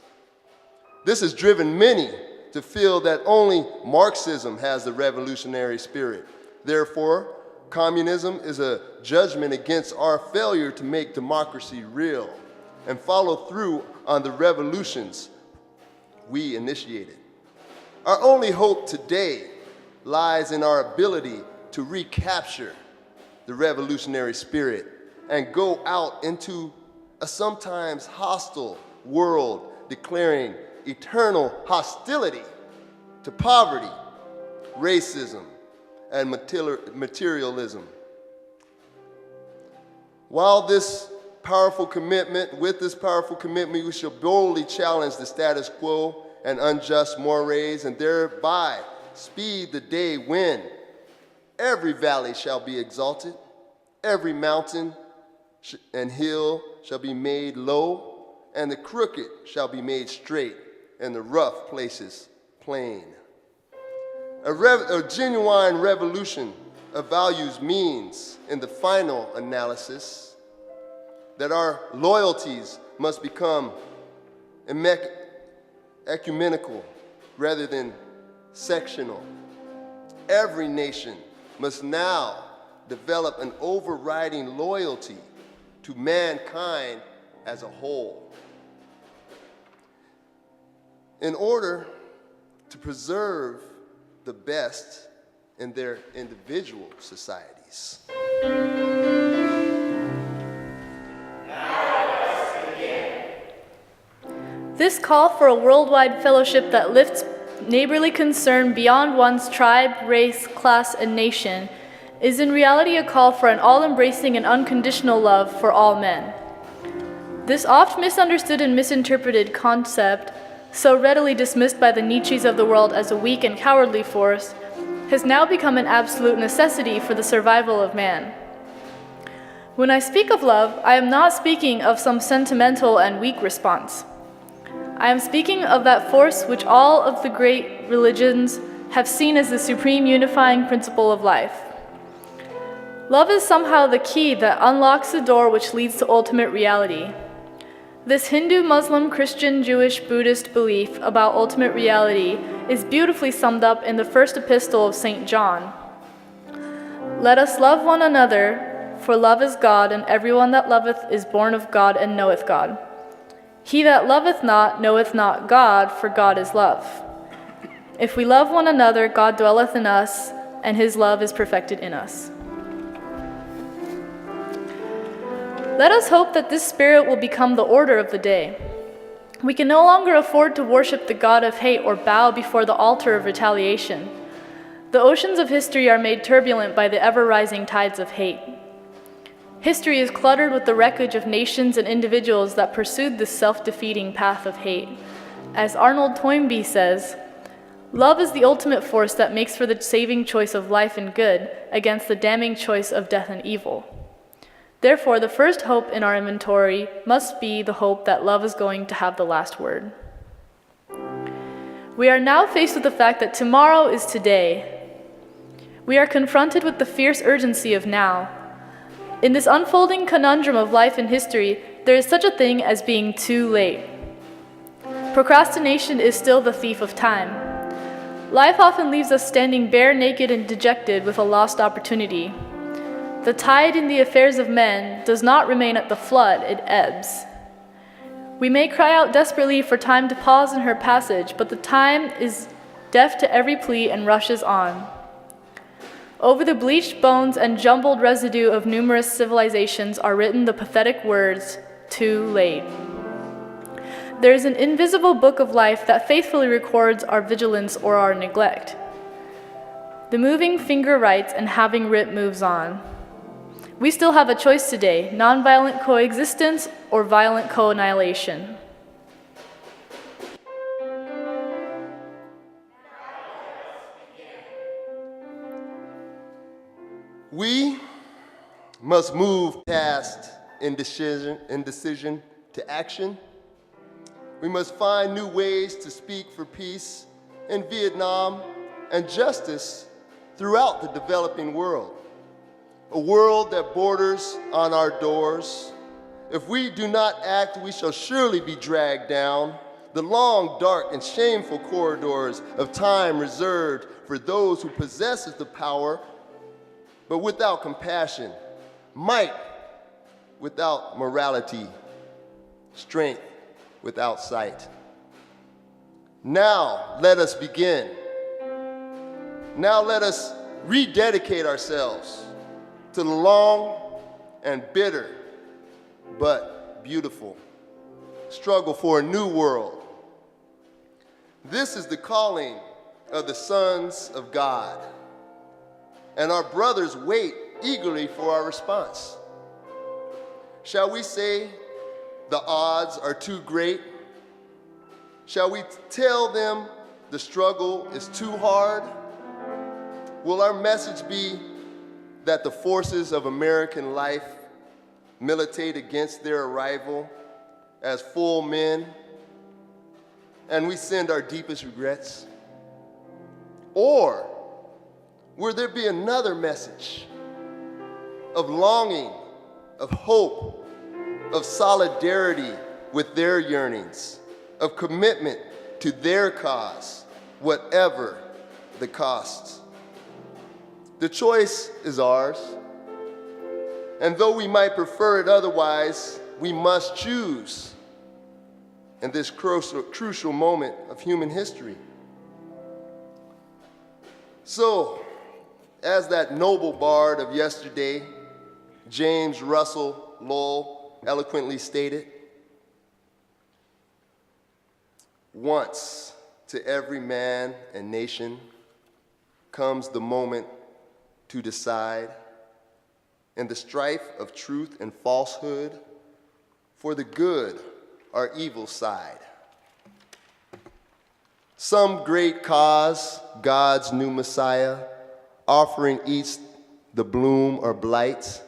This has driven many to feel that only Marxism has the revolutionary spirit. Therefore, communism is a judgment against our failure to make democracy real and follow through on the revolutions we initiated. Our only hope today lies in our ability to recapture the revolutionary spirit and go out into a sometimes hostile world declaring eternal hostility to poverty, racism, and materialism. With this powerful commitment, we shall boldly challenge the status quo and unjust mores, and thereby speed the day when every valley shall be exalted, every mountain and hill shall be made low, and the crooked shall be made straight, and the rough places plain. A genuine revolution of values means, in the final analysis, that our loyalties must become ecumenical rather than sectional. Every nation must now develop an overriding loyalty to mankind as a whole in order to preserve the best in their individual societies. This call for a worldwide fellowship that lifts neighborly concern beyond one's tribe, race, class, and nation is in reality a call for an all-embracing and unconditional love for all men. This oft misunderstood and misinterpreted concept, so readily dismissed by the Nietzsches of the world as a weak and cowardly force, has now become an absolute necessity for the survival of man. When I speak of love, I am not speaking of some sentimental and weak response. I am speaking of that force which all of the great religions have seen as the supreme unifying principle of life. Love is somehow the key that unlocks the door which leads to ultimate reality. This Hindu, Muslim, Christian, Jewish, Buddhist belief about ultimate reality is beautifully summed up in the first epistle of St. John. Let us love one another, for love is God, and everyone that loveth is born of God and knoweth God. He that loveth not knoweth not God, for God is love. If we love one another, God dwelleth in us, and his love is perfected in us. Let us hope that this spirit will become the order of the day. We can no longer afford to worship the god of hate or bow before the altar of retaliation. The oceans of history are made turbulent by the ever-rising tides of hate. History is cluttered with the wreckage of nations and individuals that pursued this self-defeating path of hate. As Arnold Toynbee says, love is the ultimate force that makes for the saving choice of life and good against the damning choice of death and evil. Therefore, the first hope in our inventory must be the hope that love is going to have the last word. We are now faced with the fact that tomorrow is today. We are confronted with the fierce urgency of now. In this unfolding conundrum of life and history, there is such a thing as being too late. Procrastination is still the thief of time. Life often leaves us standing bare, naked, and dejected with a lost opportunity. The tide in the affairs of men does not remain at the flood, it ebbs. We may cry out desperately for time to pause in her passage, but the time is deaf to every plea and rushes on. Over the bleached bones and jumbled residue of numerous civilizations are written the pathetic words, "Too late." There is an invisible book of life that faithfully records our vigilance or our neglect. The moving finger writes and having writ moves on. We still have a choice today, nonviolent coexistence or violent co-annihilation. We must move past indecision to action. We must find new ways to speak for peace in Vietnam and justice throughout the developing world, a world that borders on our doors. If we do not act, we shall surely be dragged down the long, dark, and shameful corridors of time reserved for those who possesses the power, but without compassion, might without morality, strength without sight. Now let us begin. Now let us rededicate ourselves to the long and bitter but beautiful struggle for a new world. This is the calling of the sons of God, and our brothers wait eagerly for our response. Shall we say the odds are too great? Shall we tell them the struggle is too hard? Will our message be that the forces of American life militate against their arrival as full men, and we send our deepest regrets? Or will there be another message of longing, of hope, of solidarity with their yearnings, of commitment to their cause, whatever the cost? The choice is ours, and though we might prefer it otherwise, we must choose in this crucial moment of human history. So, as that noble bard of yesterday, James Russell Lowell, eloquently stated, once to every man and nation comes the moment to decide in the strife of truth and falsehood for the good or evil side. Some great cause, God's new Messiah, offering each the bloom or blight,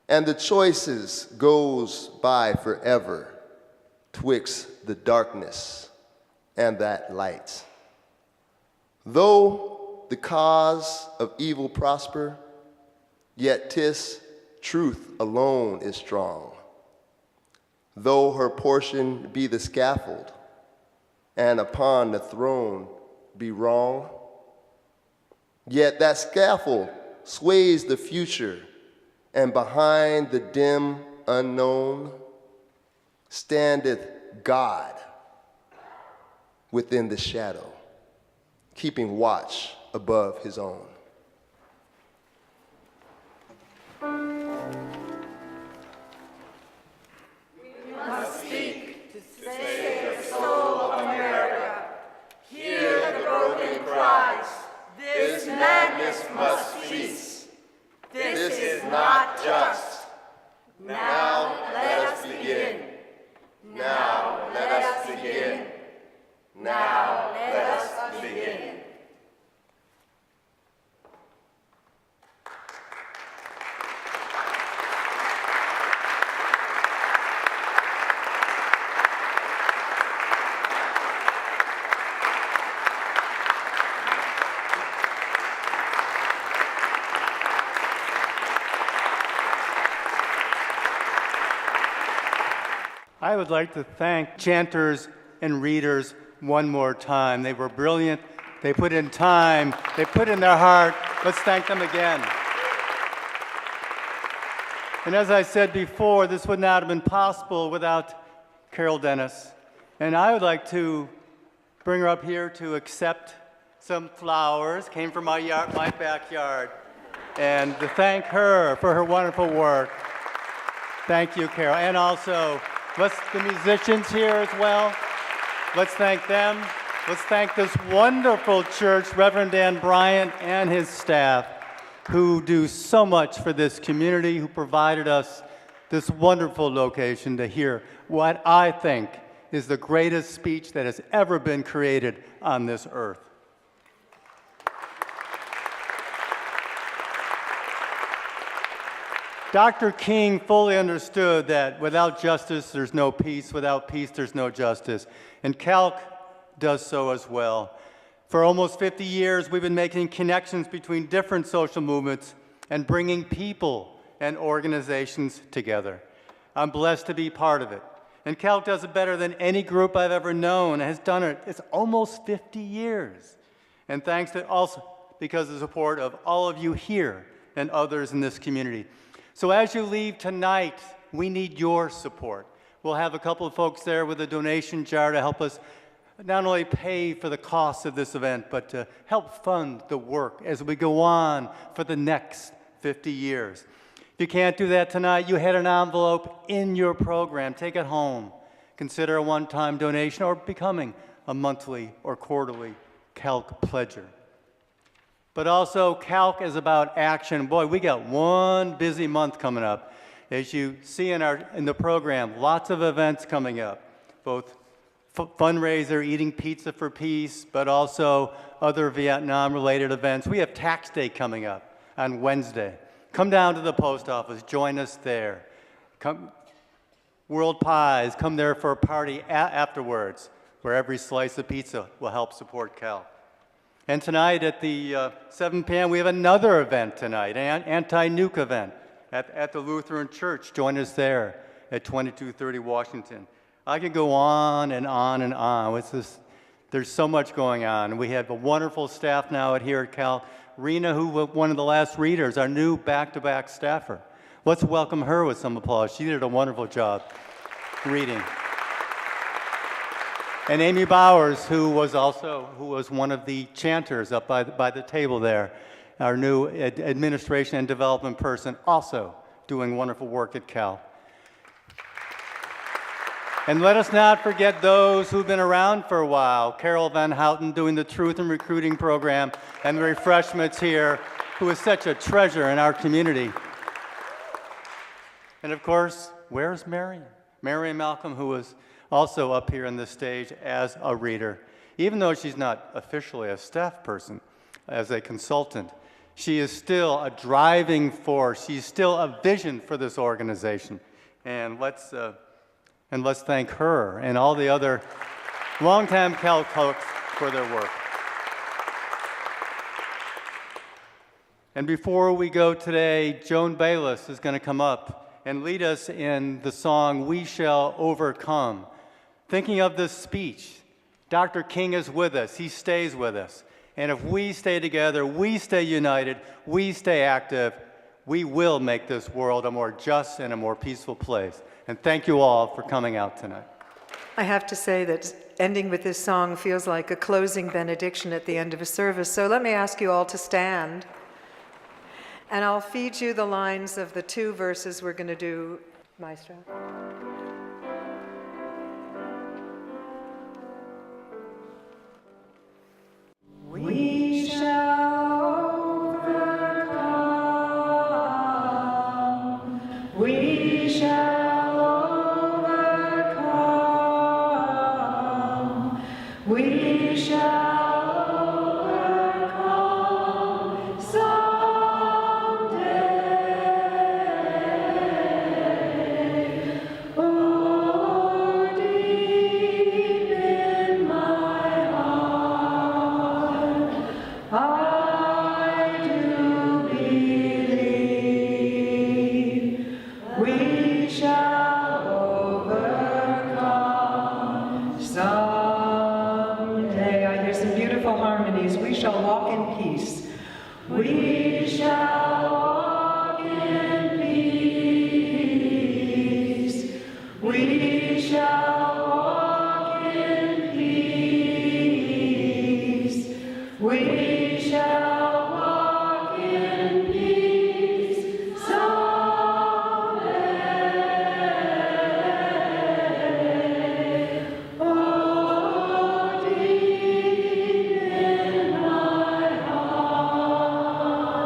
and the choices goes by forever twixt the darkness and that light. Though the cause of evil prosper, yet 'tis truth alone is strong. Though her portion be the scaffold, and upon the throne be wrong, yet that scaffold sways the future, and behind the dim unknown standeth God within the shadow, keeping watch above his own. We must speak to save the soul of America. Hear the broken cries. This madness must cease. This is not just. Now let us begin. Now let us begin. Now let us begin. I would like to thank chanters and readers one more time. They were brilliant. They put in time. They put in their heart. Let's thank them again. And as I said before, this would not have been possible without Carol Dennis. And I would like to bring her up here to accept some flowers. Came from my backyard. And to thank her for her wonderful work. Thank you, Carol. And also, the musicians here as well. Let's thank them. Let's thank this wonderful church, Reverend Dan Bryant and his staff, who do so much for this community, who provided us this wonderful location to hear what I think is the greatest speech that has ever been created on this earth. Dr. King fully understood that without justice, there's no peace. Without peace, there's no justice. And CALC does so as well. For almost 50 years, we've been making connections between different social movements and bringing people and organizations together. I'm blessed to be part of it. And CALC does it better than any group I've ever known. It has done it. It's almost 50 years. And thanks to also because of the support of all of you here and others in this community. So as you leave tonight, we need your support. We'll have a couple of folks there with a donation jar to help us not only pay for the costs of this event, but to help fund the work as we go on for the next 50 years. If you can't do that tonight, you had an envelope in your program. Take it home. Consider a one-time donation or becoming a monthly or quarterly CALC pledger. But also, CALC is about action. Boy, we got one busy month coming up. As you see in the program, lots of events coming up, both fundraiser, Eating Pizza for Peace, but also other Vietnam-related events. We have Tax Day coming up on Wednesday. Come down to the post office, join us there. Come, World Pies, come there for a party afterwards, where every slice of pizza will help support CALC. And tonight at the 7 p.m., we have another event tonight, an anti-nuke event at the Lutheran Church. Join us there at 2230 Washington. I could go on and on and on. There's so much going on. We have a wonderful staff now here at CALC. Rena, who was one of the last readers, our new back-to-back staffer. Let's welcome her with some applause. She did a wonderful job reading. And Amy Bowers, who was one of the chanters up by the table there, our new administration and development person, also doing wonderful work at CALC. And let us not forget those who've been around for a while. Carol Van Houten doing the Truth in Recruiting program and the refreshments here, who is such a treasure in our community. And of course, where's Marion? Marion Malcolm, who was also up here on this stage as a reader. Even though she's not officially a staff person, as a consultant, she is still a driving force. She's still a vision for this organization. And let's thank her and all the other longtime CALC folks for their work. And before we go today, Joan Bayless is going to come up and lead us in the song, We Shall Overcome. Thinking of this speech, Dr. King is with us. He stays with us. And if we stay together, we stay united, we stay active, we will make this world a more just and a more peaceful place. And thank you all for coming out tonight. I have to say that ending with this song feels like a closing benediction at the end of a service. So let me ask you all to stand. And I'll feed you the lines of the two verses we're going to do. Maestro. We shall overcome. We shall overcome. We shall overcome someday. Oh, deep in my heart, I do believe we shall overcome someday. I hear some beautiful harmonies. We shall walk in peace. We shall walk in peace. We shall walk in peace. We shall walk in peace someday. Oh, deep in my heart,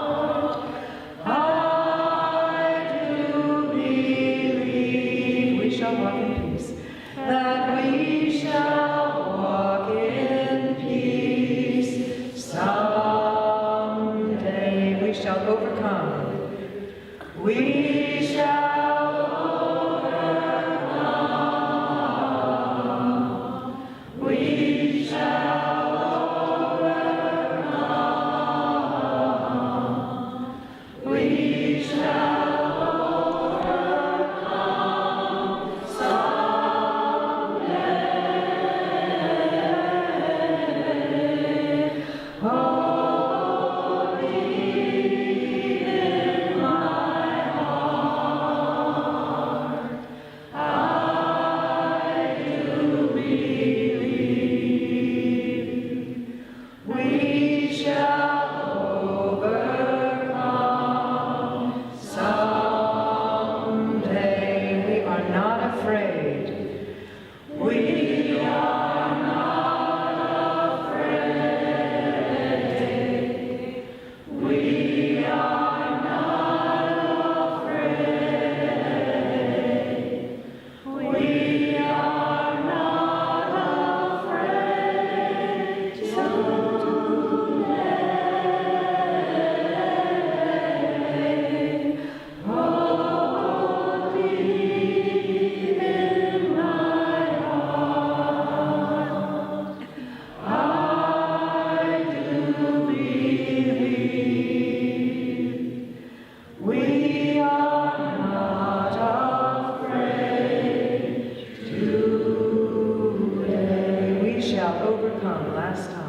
overcome last time.